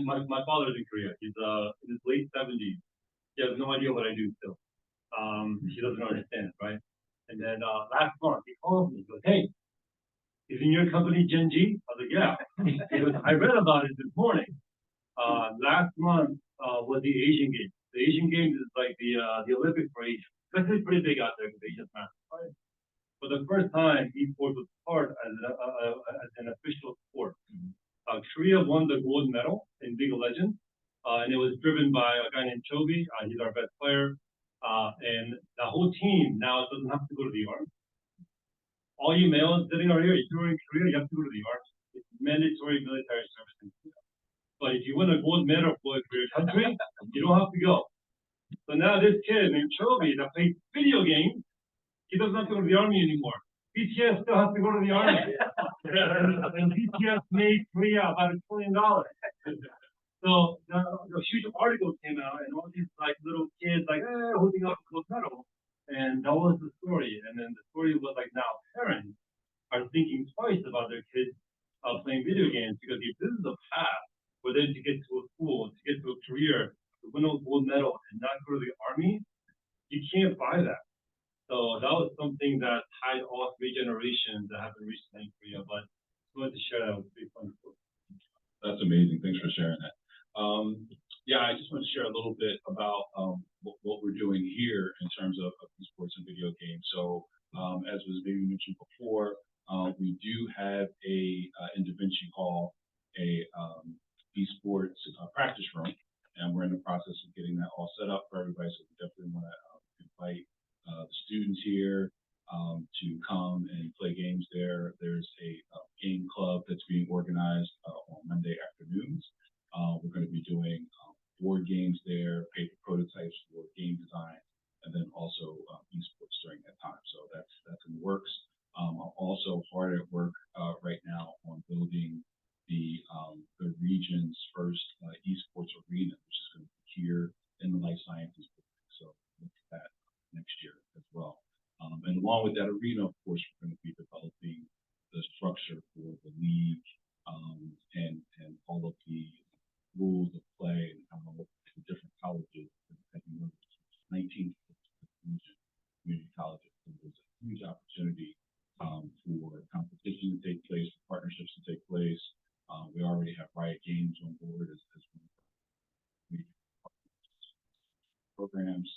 my father's in Korea. He's in his late 70s. He has no idea what I do still. He doesn't understand, right? And then last month he called me. He goes, "Hey, is in your company Gen.G?" I was like, "Yeah." He goes, "I read about it this morning. Last month was the Asian Games. The Asian Games is like the Olympics for Asia. That's pretty big out there because Asia's massive, right? For the first time, esports was part as an official sport. Korea won the gold medal in League of Legends, and it was driven by a guy named Chobi. He's our best player, and the whole team now doesn't have to go to the army. All you males sitting out here, if you're in Korea, you have to go to the army. It's mandatory military service in Korea. But if you win a gold medal for your country, you don't have to go. So now this kid named Chobi that plays video games, he doesn't have to go to the army anymore. BTS still has to go to the army. And BTS made Korea about $1 trillion. So the huge article came out, and all these like little kids holding up a gold medal, and that was the story. And then the story was like, now parents are thinking twice about their kids playing video games, because if this is a path for them to get to a school, to get to a career, to win a gold medal, and not go to the army, you can't buy that. So that was something that tied all three generations that happened recently in Korea. But I wanted to share that with big fun. That's amazing. Thanks for sharing that. Yeah, I just want to share a little bit about what we're doing here in terms of esports and video games. So as was maybe mentioned before, we do have in Da Vinci Hall a esports practice room, and we're in the process of getting that all set up for everybody. So we definitely want to invite the students here to come and play games there. There's a game club that's being organized on Monday afternoons. We're going to be doing board games there, paper prototypes for game design, and then also esports during that time. So that's in the works. I'm also hard at work right now on building the region's first esports arena, which is going to be here in the life sciences building. So look at that next year as well. And along with that arena, of course, we're going to be developing the structure for the league and all of the rules of play and how the different colleges, 19 community colleges. So there's a huge opportunity for competition to take place, for partnerships to take place. We already have Riot Games on board as one of the programs.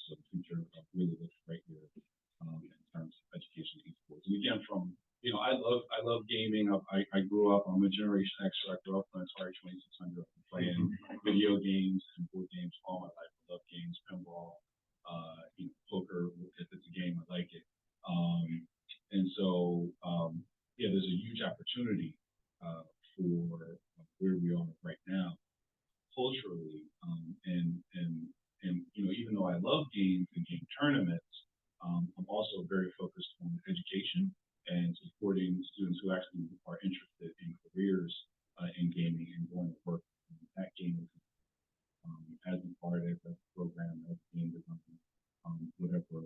So the future really looks right here in terms of education and esports. And again, I love gaming. I grew up. I'm a Generation X, so I grew up on Atari 2600, playing video games and board games all my life. I love games, pinball, poker. If it's a game, I like it. And so, there's a huge opportunity for where we are right now culturally, and even though I love games and game tournaments, I'm also very focused on education and supporting students who actually are interested in careers in gaming and going to work at gaming as a part of the program, as game design, whatever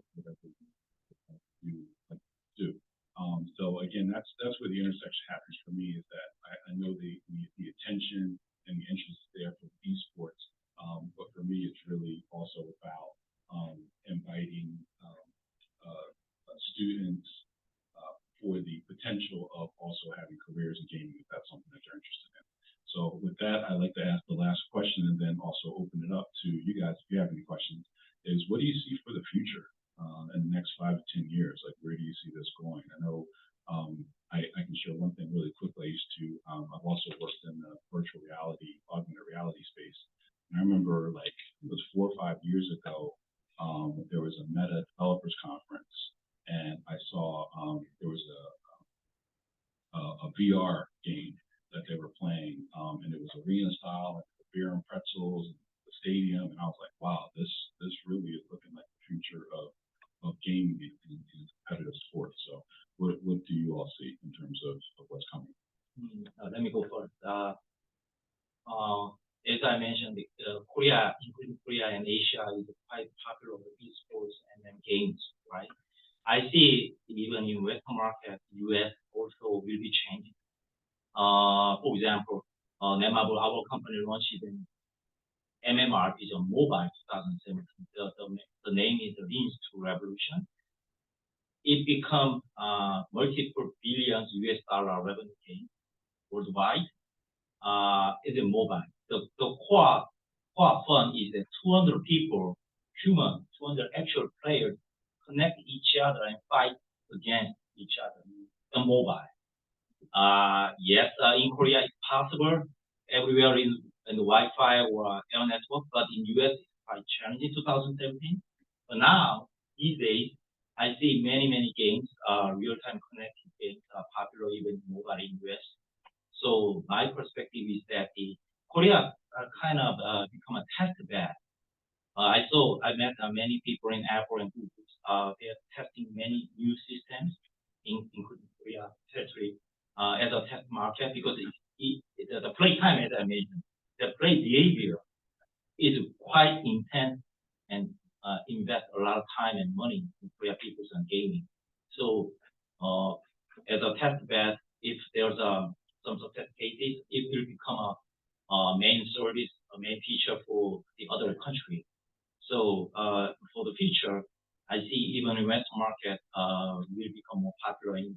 you like to do. So again, that's where the intersection happens for me, is that I know the attention and the interest there for esports, but for me, it's really also about inviting students for the potential of also having careers in gaming, if that's something that you're interested in. So with that, I'd like to ask the last question and then also open it up to you guys if you have any questions, is what do you see for the future in the next 5 to 10 years? Like, where do you see this going? I know I can share one thing really quickly. I've also worked in the virtual reality, augmented reality space. And I remember it was 4 or 5 years ago, there was a Meta Developers Conference, and I saw there was a VR game that they were playing, and it was arena style, like the beer and pretzels, and the stadium, and I was like, wow, this really is looking like the future of gaming in competitive sports. So what do you all see in terms of what's coming? Let me go first. As I mentioned, Korea, including Korea and Asia, is quite popular with esports and then games, right? I see even in Western market, US also will be changing. For example, Netmarble, our company launched an MMORPG on mobile 2017. The name is Leans to Revolution. It become multiple billions US dollar revenue game worldwide. It's a mobile. The core fun is that 200 people, 200 actual players connect each other and fight against each other on mobile. Yes, in Korea it's possible everywhere in the Wi-Fi or air network, but in US it's quite challenging 2017. But now, these days, I see many games, real-time connected games are popular even mobile in US. So my perspective is that Korea kind of become a test bed. I met many people in Apple and Google. They are testing many new systems, including Korea territory, as a test market, because the play time, as I mentioned, the play behavior is quite intense and invest a lot of time and money in Korea people on gaming. So as a test bed, if there's some success cases, it will become a main service, a main feature for the other country. So for the future, I see even in Western market will become more popular in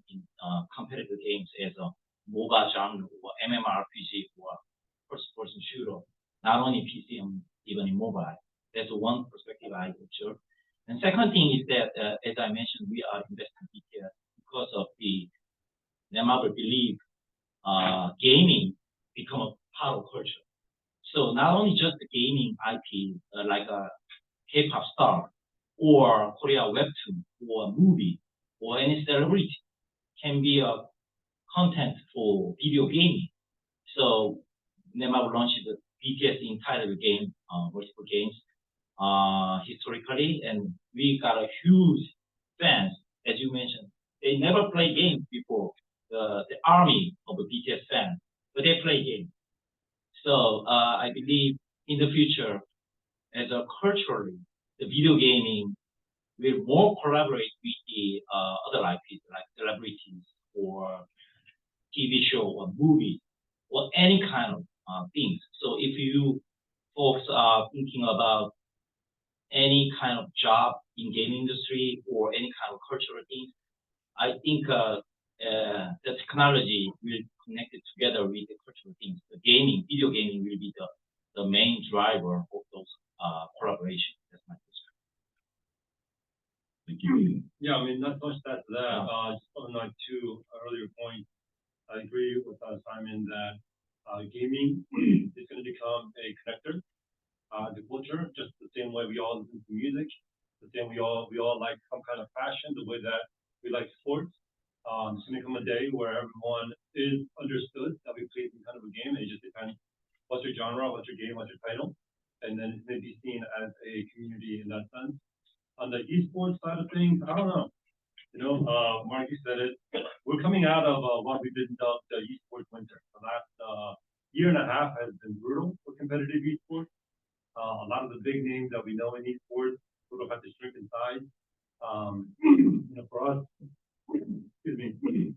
competitive games as a mobile genre or MMORPG or first-person shooter, not only PC and even in mobile. That's one part of culture. So not only just the gaming IP, like a K-pop star, or Korea webtoon, or a movie, or any celebrity can be a content for video gaming. So Netmarble launched the BTS entitled game, multiple games, historically, and we got a huge fans, as you mentioned. They never play games before, the army of the BTS fans, but they play games. So I believe in the future, as a culturally, the video gaming will more collaborate with the other IPs like celebrities or TV show or movie or any kind of things. So if you folks are thinking about any kind of job in game industry or any kind of cultural things, I think the technology will connect it together with the cultural things. The gaming, video gaming will be the main driver of those collaborations. That's my perspective. Thank you. Yeah, I mean, not much to add to that. Just on like two earlier points, I agree with Simon that gaming is going to become a connector to culture, just the same way we all listen to music, the same we all like some kind of fashion, the way that we like sports. It's going to come a day where everyone is understood that we play some kind of a game, and it just depends what's your genre, what's your game, what's your title, and then it may be seen as a community in that sense. On the esports side of things, I don't know. You know, Mark, you said it. We're coming out of what we've been dubbed the esports winter. The last year and a half has been brutal for competitive esports. A lot of the big names that we know in esports sort of have to shrink in size. You know, for us, excuse me,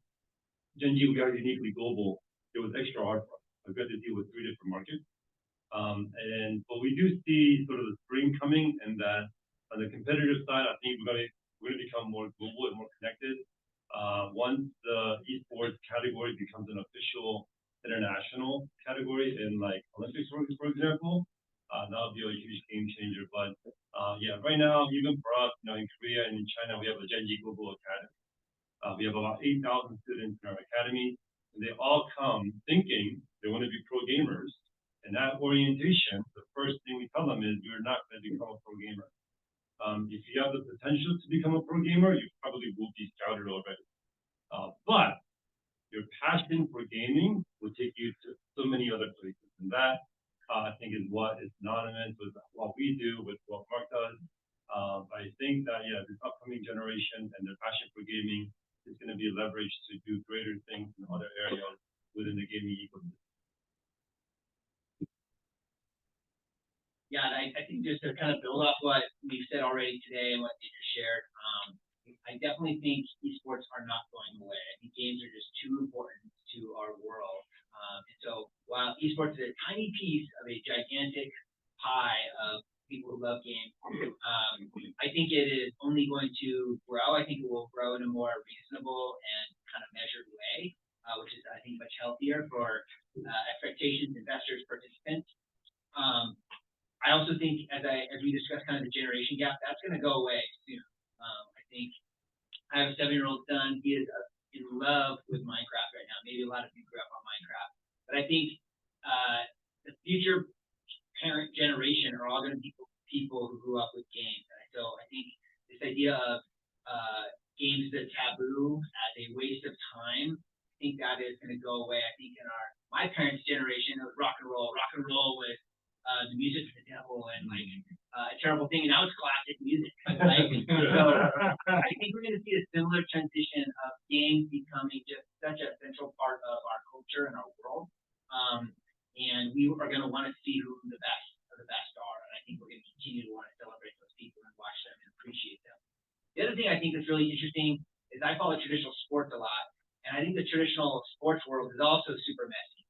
Gen.G, we are uniquely global. It was extra hard for us. We've got to deal with 3 different markets. But we do see sort of the spring coming, and that on the competitive side, I think we're going to become more global and more connected. Once the esports category becomes an official international category in like Olympics, for example, that'll be a huge game changer. But yeah, right now, even for us, you know, in Korea and in China, we have a Gen.G Global Academy. We have about 8,000 students in our academy, and they all come thinking they want to be pro gamers. And that orientation, the first thing we tell them is you're not going to become a pro gamer. If you have the potential to become a pro gamer, you probably will be scouted already. But your passion for gaming will take you to so many other places. And that, I think, is what is synonymous with what we do, with what Mark does. I think that, yeah, this upcoming generation and their passion for gaming is going to be leveraged to do greater things in other areas within the gaming ecosystem. Yeah, and I think just to kind of build off what we've said already today and what you just shared, I definitely think esports are not going away. I think games are just too important to our world. And so while esports is a tiny piece of a gigantic pie of people who love games, I think it is only going to grow. I think it will grow in a more reasonable and kind of measured way, which is, I think, much healthier for expectations, investors, participants. I also think, as we discussed kind of the generation gap, that's going to go away soon. I think I have a 7-year-old son. He is in love with Minecraft right now. Maybe a lot of you grew up on Minecraft. But I think the future parent generation are all going to be people who grew up with games. And so I think this idea of games as a taboo, as a waste of time, I think that is going to go away. I think in my parents' generation, it was rock and roll. Rock and roll was the music of the devil and like a terrible thing, and now it's classic music. Right? So I think we're going to see a similar transition of games becoming just such a central part of our culture and our world, and we are going to want to see who the best of the best are, and I think we're going to continue to want to celebrate those people and watch them and appreciate them. The other thing I think is really interesting is I follow traditional sports a lot, and I think the traditional sports world is also super messy.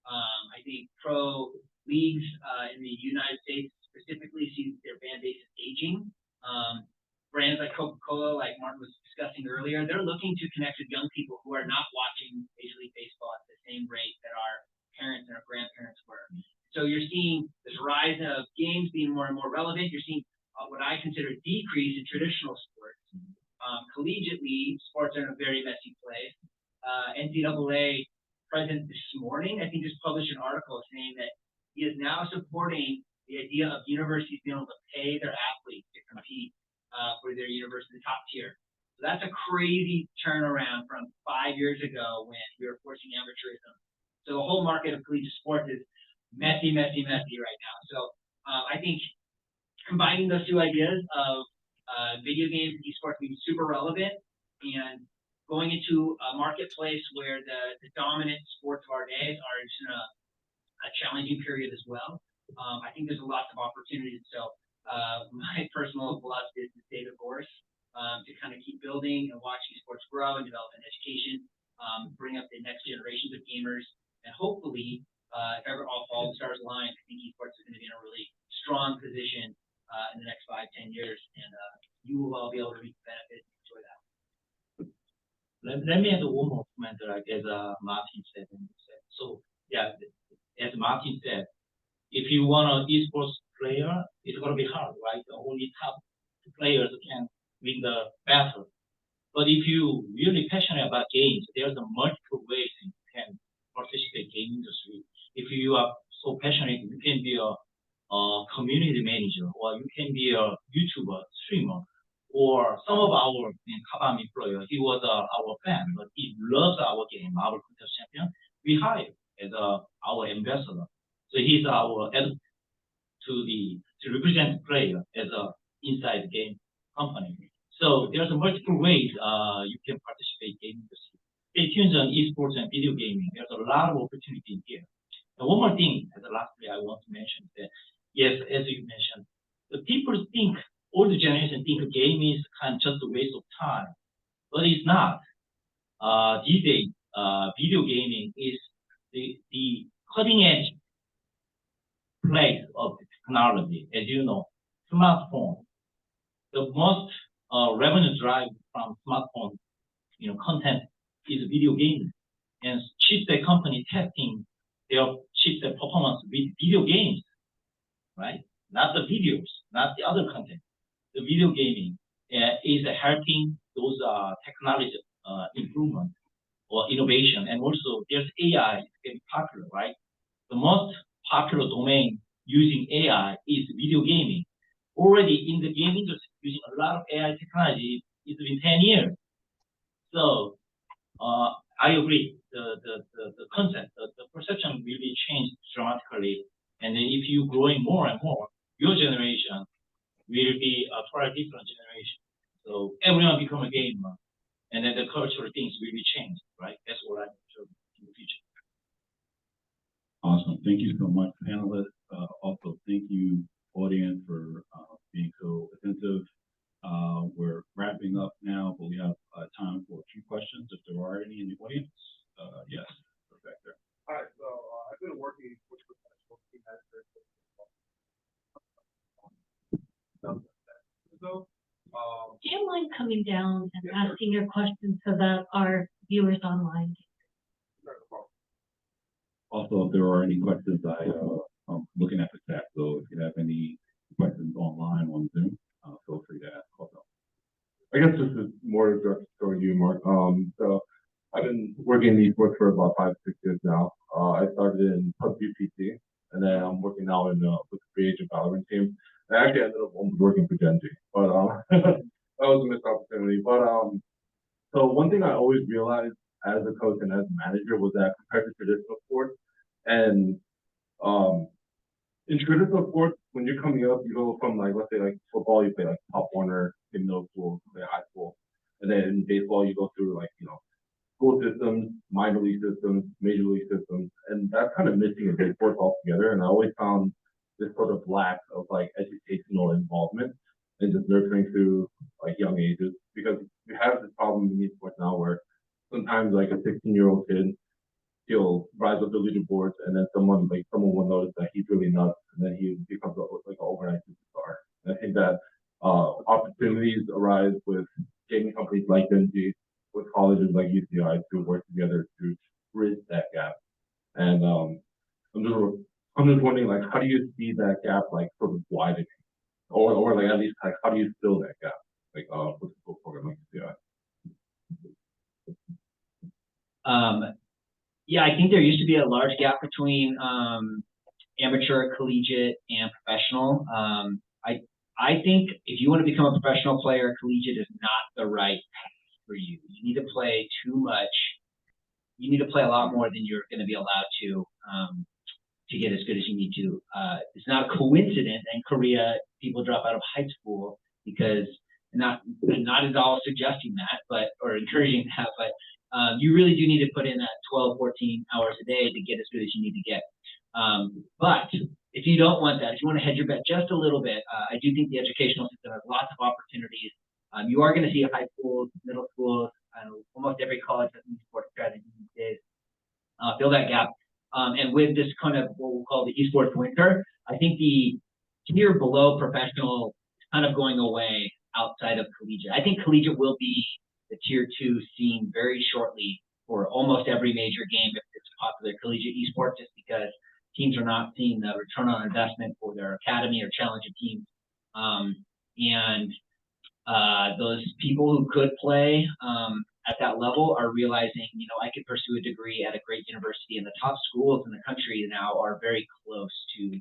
I think pro leagues in the United States specifically see their fan base is aging. Brands like Coca-Cola, like Martin was discussing earlier, they're looking to connect with young people who are not watching Major League Baseball at the same rate that our parents and our grandparents were. So you're seeing this rise of games being more and more relevant. You're seeing what I consider a decrease in traditional sports. Collegiately, sports are in a very messy place. NCAA president this morning, I think, just published an article saying that he is now supporting the idea of universities being able to pay their athletes to compete for their university top tier. So that's a crazy turnaround from 5 years ago when we were forcing amateurism. So the whole market of collegiate sports is messy right now. So I think combining those two ideas of video games and esports being super relevant and going into a marketplace where the dominant sports of our days are in a challenging period as well. I think there's lots of opportunities. So my personal philosophy is to stay the course, to kind of keep building and watch esports grow and develop an education, bring up the next generations of gamers, and hopefully, if ever all the stars align, I think esports is going to be in a really strong position in the next 5-10 years, and you will all be able to reap the benefits and enjoy that. Let me add one more comment, like as Martin said. So yeah, as Martin said, if you want an esports player, it's going to be hard, right? Only top players can win the battle. But if you really passionate about games, there's a multiple ways you can participate in the game industry. If you are so passionate, you can be a community manager, or you can be a YouTuber, streamer, or some of our Kabam employer. He was our fan, but he loves our game, our Contest Champion. We hire as our ambassador. So he's our advocate to represent the player as a inside the game company. So there's multiple ways you can participate in game industry. Stay tuned on esports and video gaming. There's a lot of opportunity here. And one more thing, as lastly, I want to mention that yes, as you mentioned, the people think, older generation think gaming is kind of just a waste of time, but it's not. These days, video gaming is the cutting edge place of technology. As you know, smartphone, the most revenue drive from smartphone, content is video gaming, and chipset company testing their chipset performance with video games, right? Not the videos, not the other content. The video gaming is helping those technology improvement or innovation, and also there's AI getting popular, right? The most popular domain using AI is video gaming. Already in the game industry, using a lot of AI technology, it's been 10 years. So I agree. The concept, the perception really changed dramatically. And then if you growing more and more, your generation will be a totally different generation. So everyone become a gamer, and then the cultural things will be changed, right? That's what I'm sure in the future. Awesome. Thank you so much, panelists. Also, thank you, audience, for being so attentive. We're wrapping up now, but we have time for a few questions if there are any in the audience. Yes, back there. Hi, so I've been working with professional team managers. Do you mind coming down and asking your questions so that our viewers online? Also, if there are any questions, I'm looking at the chat, so if you have any questions online on Zoom, feel free to ask also. I guess this is more directed toward you, Mark. So I've been working in esports for about 5-6 years now. I started in PUBG PC, and then I'm working now in with the Free Agent Valorant team. I actually ended up working for Gen.G, but that was a missed opportunity. But so one thing I always realized as a coach and as a manager was that compared to traditional sports, and in traditional sports, when you're coming up, you go from like, let's say like football, you play like Pop Warner in middle school, you play high school, and then in baseball, you go through like school systems, minor league systems, major league systems, and that's kind of missing in big sports altogether. And I always found this sort of lack of like educational involvement and just nurturing through like young ages, because we have this problem in esports now where sometimes like a 16-year-old kid, he'll rise up the leaderboards, and then someone will notice that he's really nuts, and then he becomes like an overnight superstar. And I think that opportunities arise with gaming companies like Gen.G, with colleges like UCI to work together to bridge that gap. And I'm just wondering, like, how do you see that gap like sort of widening, or like at least like how do you fill that gap, like with a program like UCI? Yeah, I think there used to be a large gap between amateur, collegiate, and professional. I think if you want to become a professional player, collegiate is not the right path for you. You need to play too much. You need to play a lot more than you're going to be allowed to get as good as you need to. It's not a coincidence in Korea people drop out of high school because not at all suggesting that, but or encouraging that, but you really do need to put in that 12, 14 hours a day to get as good as you need to get. But if you don't want that, if you want to hedge your bet just a little bit, I do think the educational system has lots of opportunities. You are going to see high schools, middle schools, almost every college has an esports strategy these days. Fill that gap. And with this kind of what we'll call the esports winter, I think the tier below professional is kind of going away outside of collegiate. I think collegiate will be the tier 2 scene very shortly for almost every major game if it's popular collegiate esports, just because teams are not seeing the return on investment for their academy or challenger teams. Those people who could play at that level are realizing, I could pursue a degree at a great university, and the top schools in the country now are very close to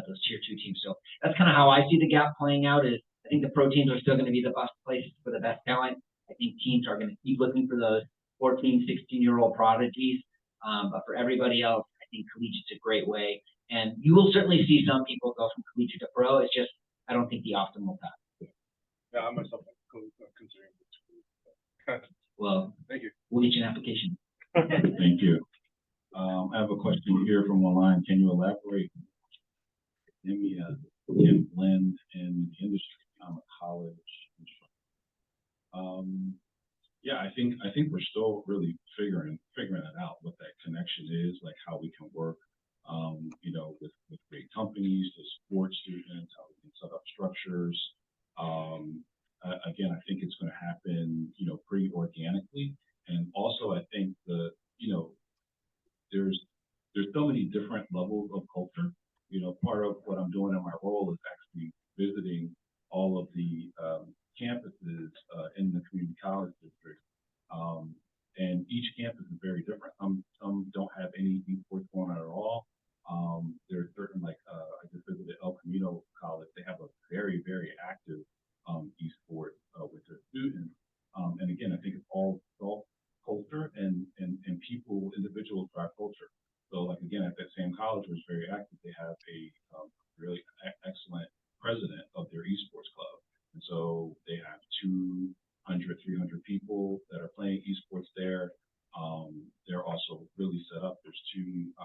those tier 2 teams. So that's kind of how I see the gap playing out. Is I think the pro teams are still going to be the best places for the best talent. I think teams are going to keep looking for those 14, 16-year-old prodigies. But for everybody else, I think collegiate's a great way. And you will certainly see some people go from collegiate to pro. It's just, I don't think the optimal path. Yeah, I myself am considering this. Well, thank you. We'll get you an application. Thank you. I have a question here from online. Can you elaborate? Academia can blend in the industry. I'm a college instructor. Yeah, I think we're still really figuring it out, what that connection is, like how we can work, with great companies, the sports students, how we can set up structures. Again, I think it's going to happen, pretty organically. And also, I think there's so many different levels of culture. Part of what I'm doing in my role is actually visiting all of the campuses in the community college district. And each campus is very different. Some don't have any esports going on at all. There's certain, I just visited El Camino College. They have a very, very active esports with their students. And again, I think it's all culture and people, individuals drive culture. So again, at that same college was very active. They have a really excellent president of their esports club. And so they have 200, 300 people that are playing esports there. They're also really set up. There's 2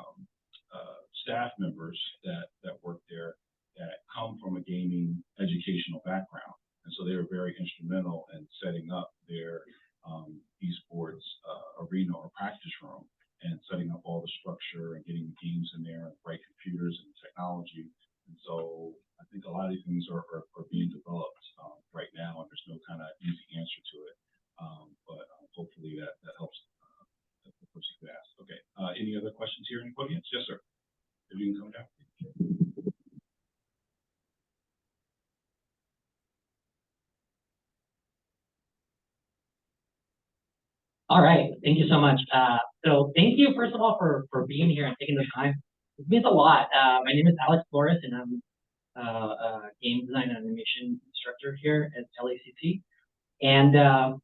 staff members that work there that come from a gaming educational background. And so they were very instrumental in setting up their esports arena or practice room and setting up all the structure and getting the games in there and the right computers and technology. And so I think a lot of these things are being developed right now, and there's no kind of easy answer to it. But hopefully that helps the person who asked. Okay. Any other questions here in the audience? Yes, sir. If you can come down. All right, thank you so much. So thank you, first of all, for being here and taking the time. It means a lot. My name is Alex Flores, and I'm a game design and animation instructor here at LACC. And, I'm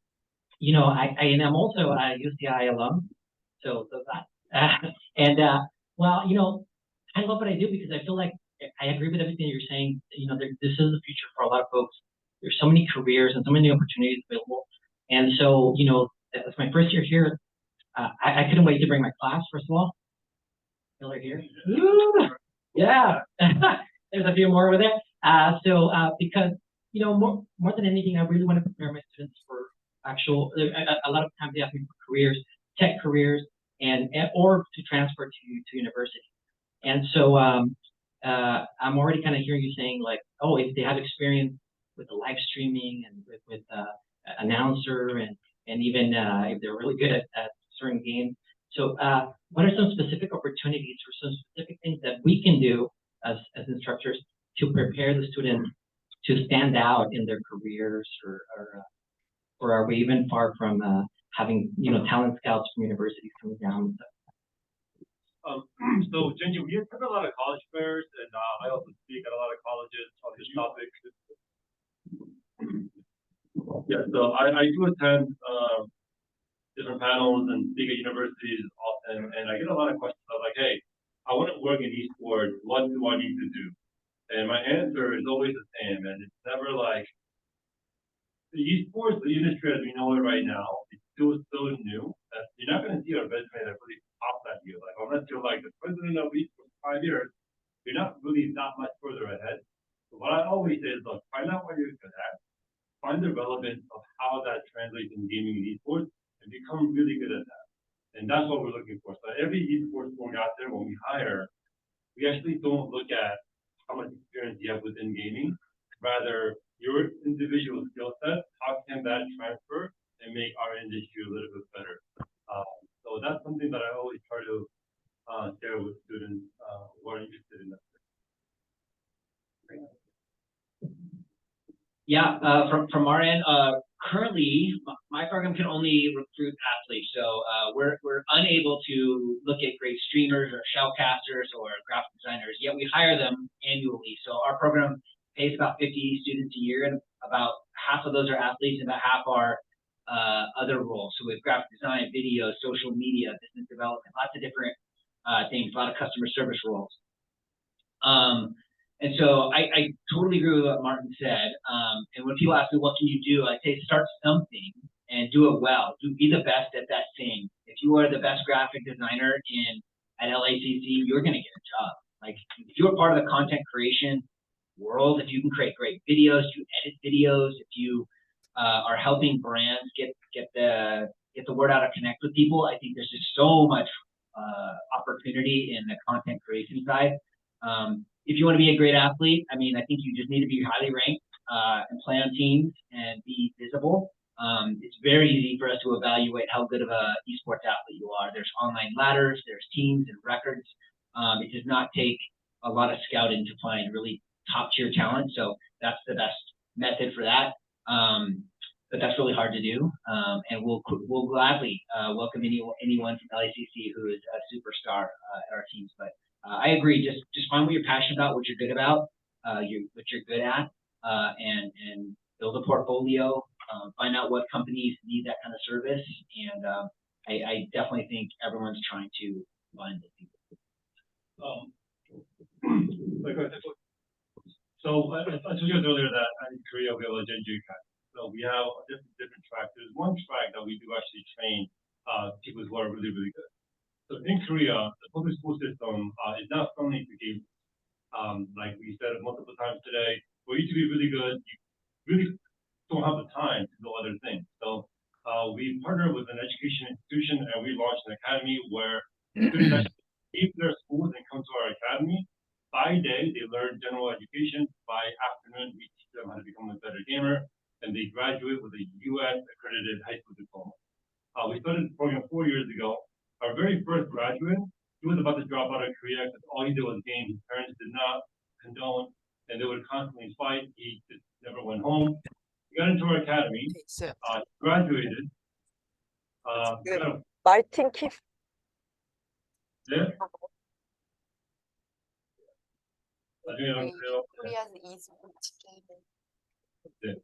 also a UCI alum, so that. Well, I love what I do because I feel like I agree with everything you're saying. This is the future for a lot of folks. There's so many careers and so many opportunities available. And so, it's my first year here. I couldn't wait to bring my class, first of all. Still are here? Yeah. There's a few more over there. Because, more than anything, I really want to prepare my students for a lot of times they ask me for careers, tech careers, or to transfer to university. And so I'm already kind of hearing you saying if they have experience with the live streaming and with announcer and even if they're really good at certain games. So what are some specific opportunities or some specific things that we can do as instructors to prepare the students to stand out in their careers, or are we even far from having talent scouts from universities coming down? So Gen.G, we attend a lot of college fairs, and I also speak at a lot of colleges on this topic. Yeah, so I do attend different panels and speak at universities often, and I get a lot of questions of like, hey, I want to work in esports, what do I need to do? And my answer is always the same, and it's never like, the esports, the industry as we know it right now, is still so new that you're not going to see a resume that really pops at you. Like, unless you're like the president of esports for 5 years, you're not really that much further ahead. So what I always say is, look, find out what you're good at, find the relevance of how that translates in gaming and esports, and become really good at that. And that's what we're looking for. So every esports org out there, when we hire, we actually don't look at how much experience you have within gaming, rather your individual skill set, how can that transfer and make our industry a little bit better? So that's something that I always try to share with students who are interested in that. Yeah, from our end, currently my program can only recruit athletes, so we're unable to look at great streamers or shoutcasters or graphic designers. Yet we hire them annually. So our program pays about 50 students a year, and about half of those are athletes, and about half are other roles. So we have graphic design, video, social media, business development, lots of different things, a lot of customer service roles. And so I totally agree with what Martin said. And when people ask me, what can you do? I say, start something and do it well. Be the best at that thing. If you are the best graphic designer at LACC, you're going to get a job. Like, if you're part of the content creation world, if you can create great videos, you edit videos, if you are helping brands get the word out and connect with people, I think there's just so much opportunity in the content creation side. If you want to be a great athlete, I mean, I think you just need to be highly ranked and play on teams and be visible. It's very easy for us to evaluate how good of a esports athlete you are. There's online ladders, there's teams and records. It does not take a lot of scouting to find really top tier talent. So that's the best method for that. But that's really hard to do. And we'll gladly welcome anyone from LACC who is a superstar at our teams. But I agree. Just find what you're passionate about, what you're good about, what you're good at, and build a portfolio. Find out what companies need that kind of service. And I definitely think everyone's trying to find those people. So I told you guys earlier that in Korea we have a Gen.G track. So we have different tracks. There's one track that we do actually train people who are really, really good. So in Korea, the public school system is not friendly to gamers. Like we said multiple times today, for you to be really good, you really don't have the time to do other things. So we partner with an education institution, and we launched an academy where students actually leave their schools and come to our academy. By day, they learn general education. By afternoon, we teach them how to become a better gamer, and they graduate with a U.S. accredited high school diploma. We started the program 4 years ago. Our very first graduate, he was about to drop out of Korea because all he did was game. His parents did not condone, and they would constantly fight. He just never went home. He got into our academy, graduated. Martin Kim. Yeah. Korea's esports gaming.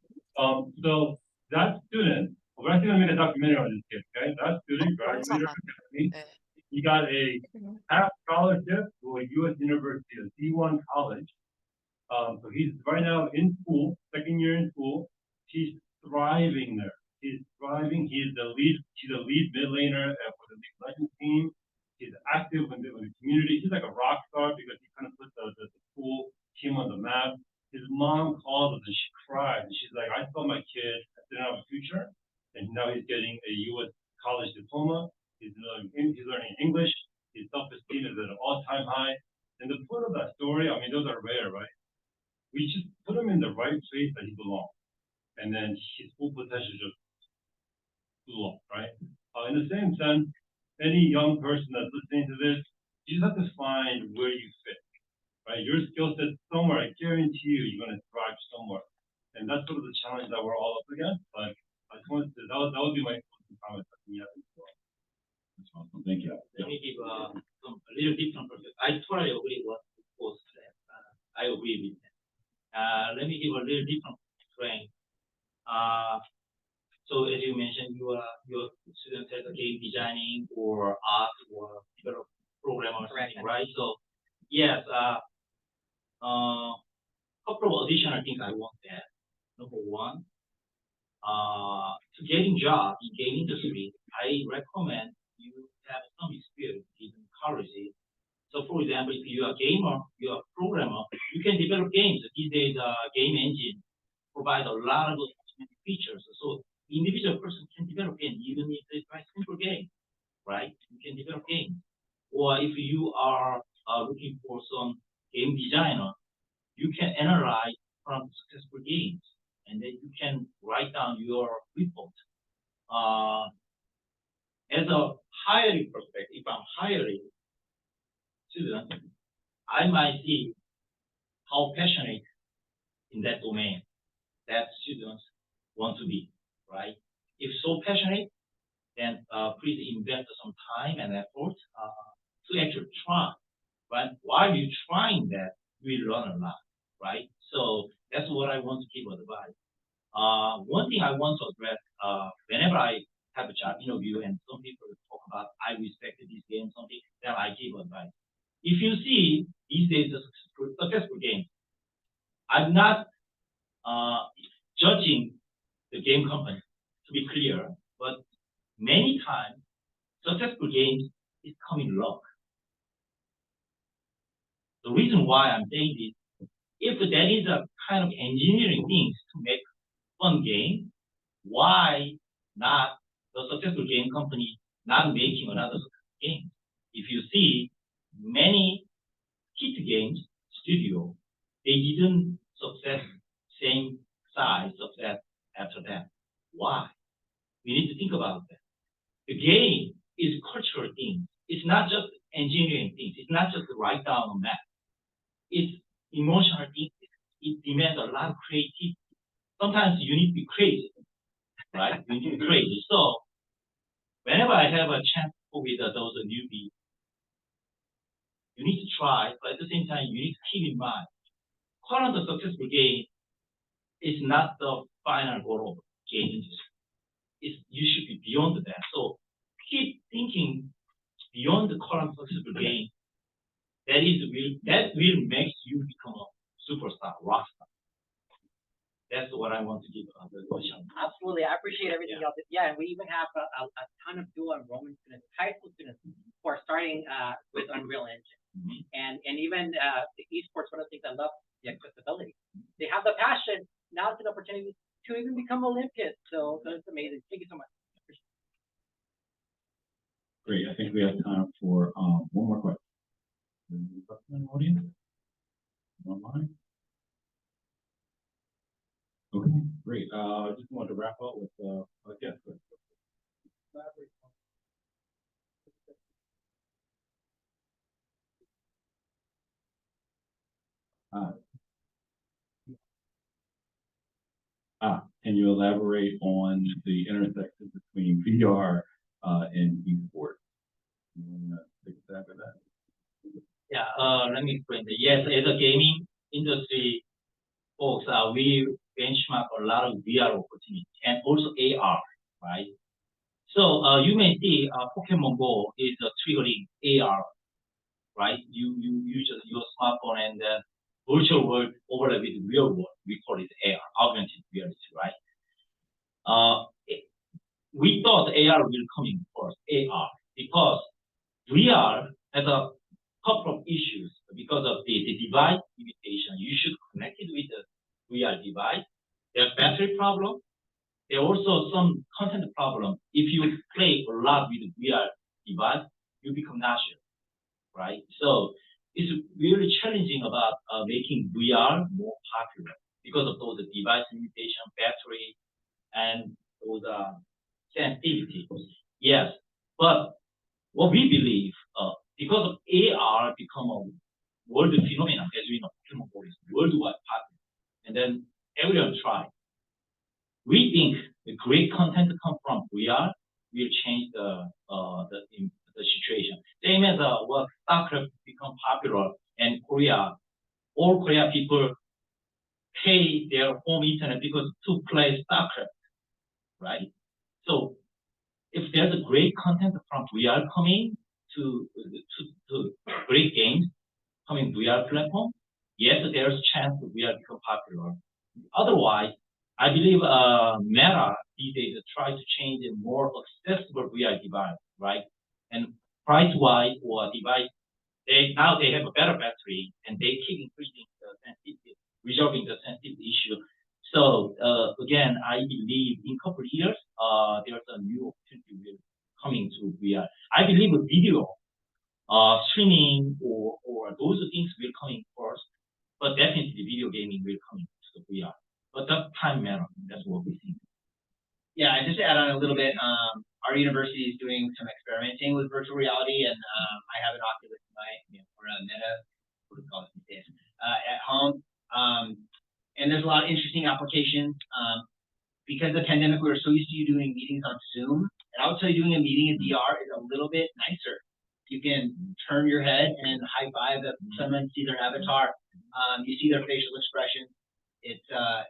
So that student, we're actually going to make a documentary on this kid, okay? That student graduated from academy. He got a half scholarship to a U.S. university, a D1 college. So he's right now in school, second year in school. He's thriving there. He's thriving. He's a lead mid laner for the League of Legends team. He's active in the community. He's like a rock star because he kind of put the school team on the map. His mom calls us and she cries. And she's like, I saw my kid didn't have a future, and now he's getting a U.S. college diploma. He's learning English. His self-esteem is at an all-time high. And the point of that story, I mean, those are rare, right? We just put him in the right place that he belongs. And then his full potential just blew up, right? In the same sense, any young person that's listening to this, you just have to find where you fit, right? Your skill set somewhere, I guarantee you, you're going to thrive somewhere. And that's sort of the challenge that we're all up against. But I just wanted to, that would be my closing comment. That's awesome. Thank you. Let me give a little agree with that. Let me give a little different frame. So as you mentioned, your students as a game designing or art or develop program or something, right? So yes, couple of additional things I want to add. Number one, to getting job in game industry, I recommend you have some experience in college. So for example, if you're a gamer, you're a programmer, you can develop games. These days, game engine provide a lot of features. So individual person can develop games, even if it's a simple game, right? You can develop games. Or if you are looking for some game designer, you can analyze from successful games, and then you can write down your report. As a hiring perspective, if I'm hiring students, I might see how passionate in that domain that students want to be, right? If so passionate, then please invest some time and effort to actually try. But while you're trying that, you will learn a lot, right? So that's what I want to give advice. One thing I want to address, whenever I have a job interview and some people talk about I respect this game, something, then I give advice. If you see these days a successful game, I'm not judging the game company, to be clear, but many times successful games is coming luck. The reason why I'm saying this, if that is a kind of engineering things to make fun game, why not the successful game company not making another successful game? If you see many hit games studio, they didn't success same size success after that. Why? We need to think about that. The game is cultural thing. It's not just engineering things. It's not just write down on map. It's emotional things. It demands a lot of creativity. Sometimes you need to be crazy, right? You need to be crazy. So whenever I have a chance with those newbies, you need to try, but at the same time, you need to keep in mind, current successful game is not the final goal of game industry. You should be beyond that. So keep thinking beyond the current successful game. That will make you become a superstar, rock star. That's what I want to give the question. Absolutely, I appreciate everything y'all did. Yeah, and we even have a ton of dual enrollment students, high school students, who are starting with Unreal Engine. And even the esports, one of the things I love, the accessibility. They have the passion. Now it's an opportunity to even become Olympians. So it's amazing. Thank you so much. Great. I think we have time for one more question. Any question in the audience? Online? Okay, great. I just wanted to wrap up with yes. Can you elaborate on the intersection between VR and esports? You want to take a stab at that? Yeah, let me explain that. Yes, as a gaming industry folks, we benchmark a lot of VR opportunities and also AR, right? So you may see Pokemon Go is triggering AR, right? You use your smartphone and the virtual world overlay with real world. We call it AR, augmented reality, right? We thought AR will come in first, AR, because VR has a couple of issues because of the device limitation. You should connect it with the VR device. There's battery problem. There are also some content problem. If you play a lot with the VR device, you become nauseous, right? So it's really challenging about making VR more popular because of those device limitation, battery, and those sensitivity. Yes, but what we believe, because of AR become a world phenomenon, as we know, Pokemon Go is worldwide popular, and then everyone try. We think the great content come from VR will change the situation. Same as what StarCraft become popular in Korea all Korean people pay their home internet because to play StarCraft, right? So if there's a great content from VR coming to great games coming VR platform, yes, there's a chance that VR become popular. Otherwise, I believe Meta these days try to change a more accessible VR device, right? And price-wise or device, they have a better battery and they keep increasing the sensitivity, resolving the sensitivity issue. So again, I believe in a couple of years, there's a new opportunity coming to VR. I believe video, streaming or those things will come in first, but definitely video gaming will come to the VR. But that time matter. That's what we think. Yeah, and just to add on a little bit, our university is doing some experimenting with virtual reality, and I have an Oculus in my, or a Meta, what do we call it these days, at home. And there's a lot of interesting applications. Because of the pandemic, we were so used to doing meetings on Zoom, and I would tell you doing a meeting in VR is a little bit nicer. You can turn your head and high five if someone sees their avatar. You see their facial expressions. It's a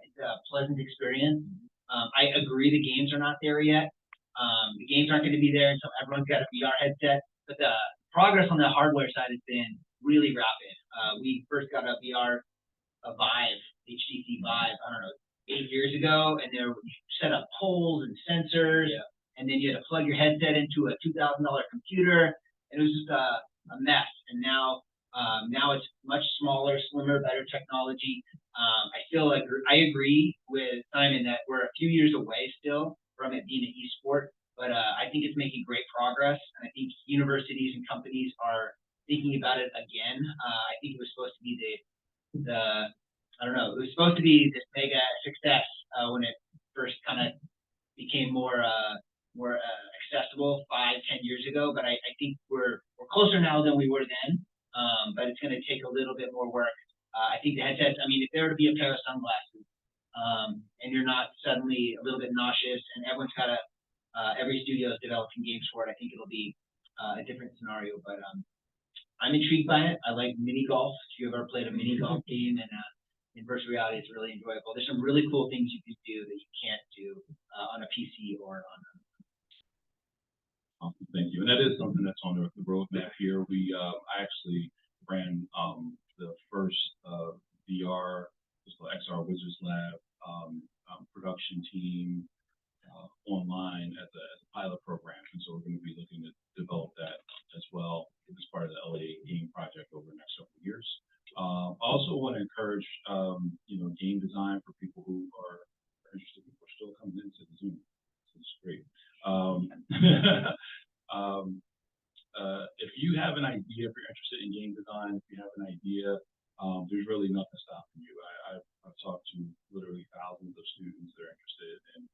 pleasant experience. I agree the games are not there yet. The games aren't going to be there until everyone's got a VR headset. But the progress on the hardware side has been really rapid. We first got a VR, a Vive, HTC Vive, I don't know, 8 years ago, and there you set up poles and sensors, and then you had to plug your headset into a $2,000 computer, and it was just a mess. And now it's much smaller, slimmer, better technology. I feel like I agree with Simon that we're a few years away still from it being an e-sport, but I think it's making great progress, and I think universities and companies are thinking about it again. I think it was supposed to be the I don't know, it was supposed to be this mega success when it first kind of became more accessible 5-10 years ago, but I think we're closer now than we were then. But it's going to take a little bit more work. I think the headsets, I mean, if there were to be a pair of sunglasses, and you're not suddenly a little bit nauseous, and everyone's got every studio is developing games for it, I think it'll be a different scenario. But I'm intrigued by it. I like mini golf. If you ever played a mini golf game and in virtual reality, it's really enjoyable. There's some really cool things you can do that you can't do on a PC or on a Awesome, thank you. And that is something that's on the roadmap here. I actually ran the first VR, XR Wizards Lab production team online as a pilot program, and so we're going to be looking to develop that as well as part of the LA game project over the next several years. I also want to encourage game design for people who are interested. People are still coming into the Zoom. This is great. If you have an idea, if you're interested in game design, if you have an idea, there's really nothing stopping you. I've talked to literally thousands of students that are interested in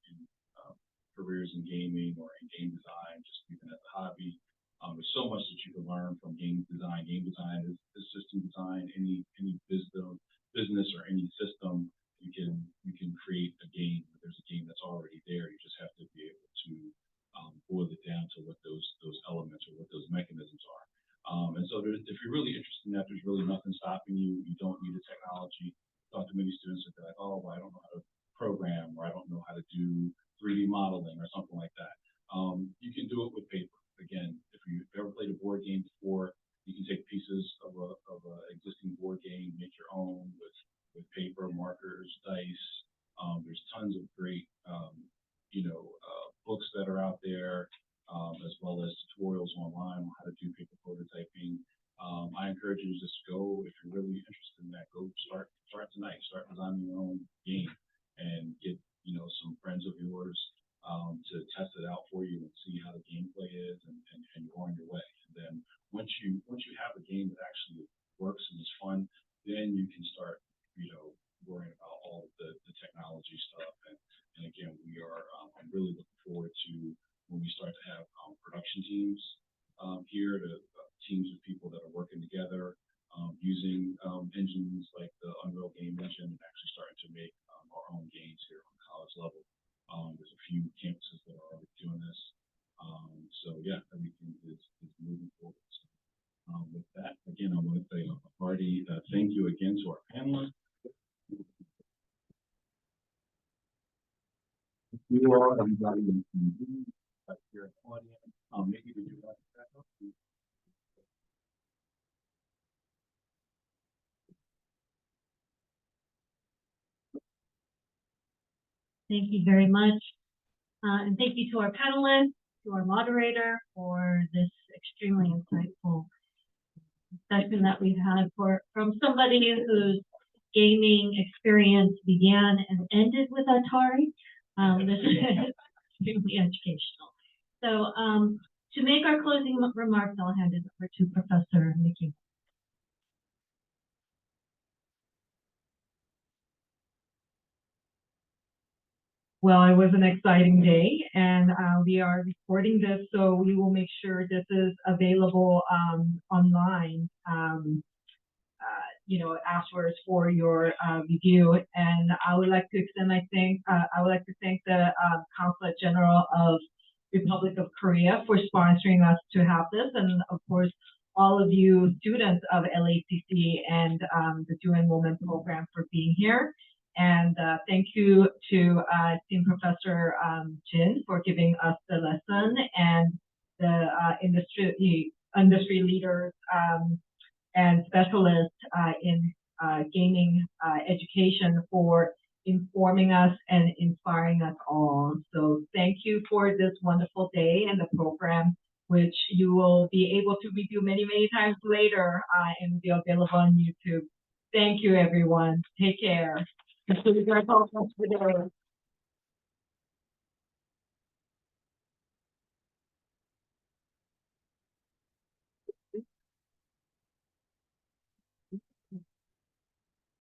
careers in gaming or in game design, just even as a hobby. There's so much that you can learn from game design. Game design is system design. Any business or any system, you can create a game. There's a game that's already there. You just have to be able to boil it down to what those elements or what those mechanisms are. And so if you're really interested in that, there's really nothing stopping you. You don't need the technology. Talk to many students that they're like, oh, well, I don't know how to program, or I don't know how to do 3D modeling or something like that. You can do it with paper. Again, if you've ever played a board game before, you can take pieces of a existing board game, make your own with paper, markers, dice. There's tons of great books that are out there, as well as tutorials online on how to do paper prototyping. I encourage you to just go, if you're really interested in that, go start tonight. Start designing your own game and get some friends of yours to test it out for you and see how the gameplay is, and you're on your way. And then once you have a game that actually works and is fun, then you can start worrying about all of the technology stuff. And again, I'm really looking forward to when we start to have production teams here, teams of people that are working together using engines like the Unreal Game Engine, and actually starting to make our own games here on the college level. There's a few campuses that are already doing this. So yeah, everything is moving forward. So, with that, again, I want to say a hearty thank you again to to our panelists. You all, everybody in TV, here in the audience, maybe would you like to back up? Thank you very much. And thank you to our panelists, to our moderator for this extremely insightful session that we've had from somebody whose gaming experience began and ended with Atari. This is extremely educational. So to make our closing remarks, I'll hand it over to Professor Mickey. Well, it was an exciting day, and we are recording this, so we will make sure this is available online. Afterwards for your review. And I would like to extend my thanks. I would like to thank the Consulate General of Republic of Korea for sponsoring us to have this, and of course all of you students of LACC and the dual enrollment program for being here. And thank you to esteemed Professor Jin for giving us the lesson, and the industry leaders and specialists in gaming education for informing us and inspiring us all. So thank you for this wonderful day and the program, which you will be able to review many, many times later and will be available on YouTube. Thank you, everyone. Take care. This is our conference today.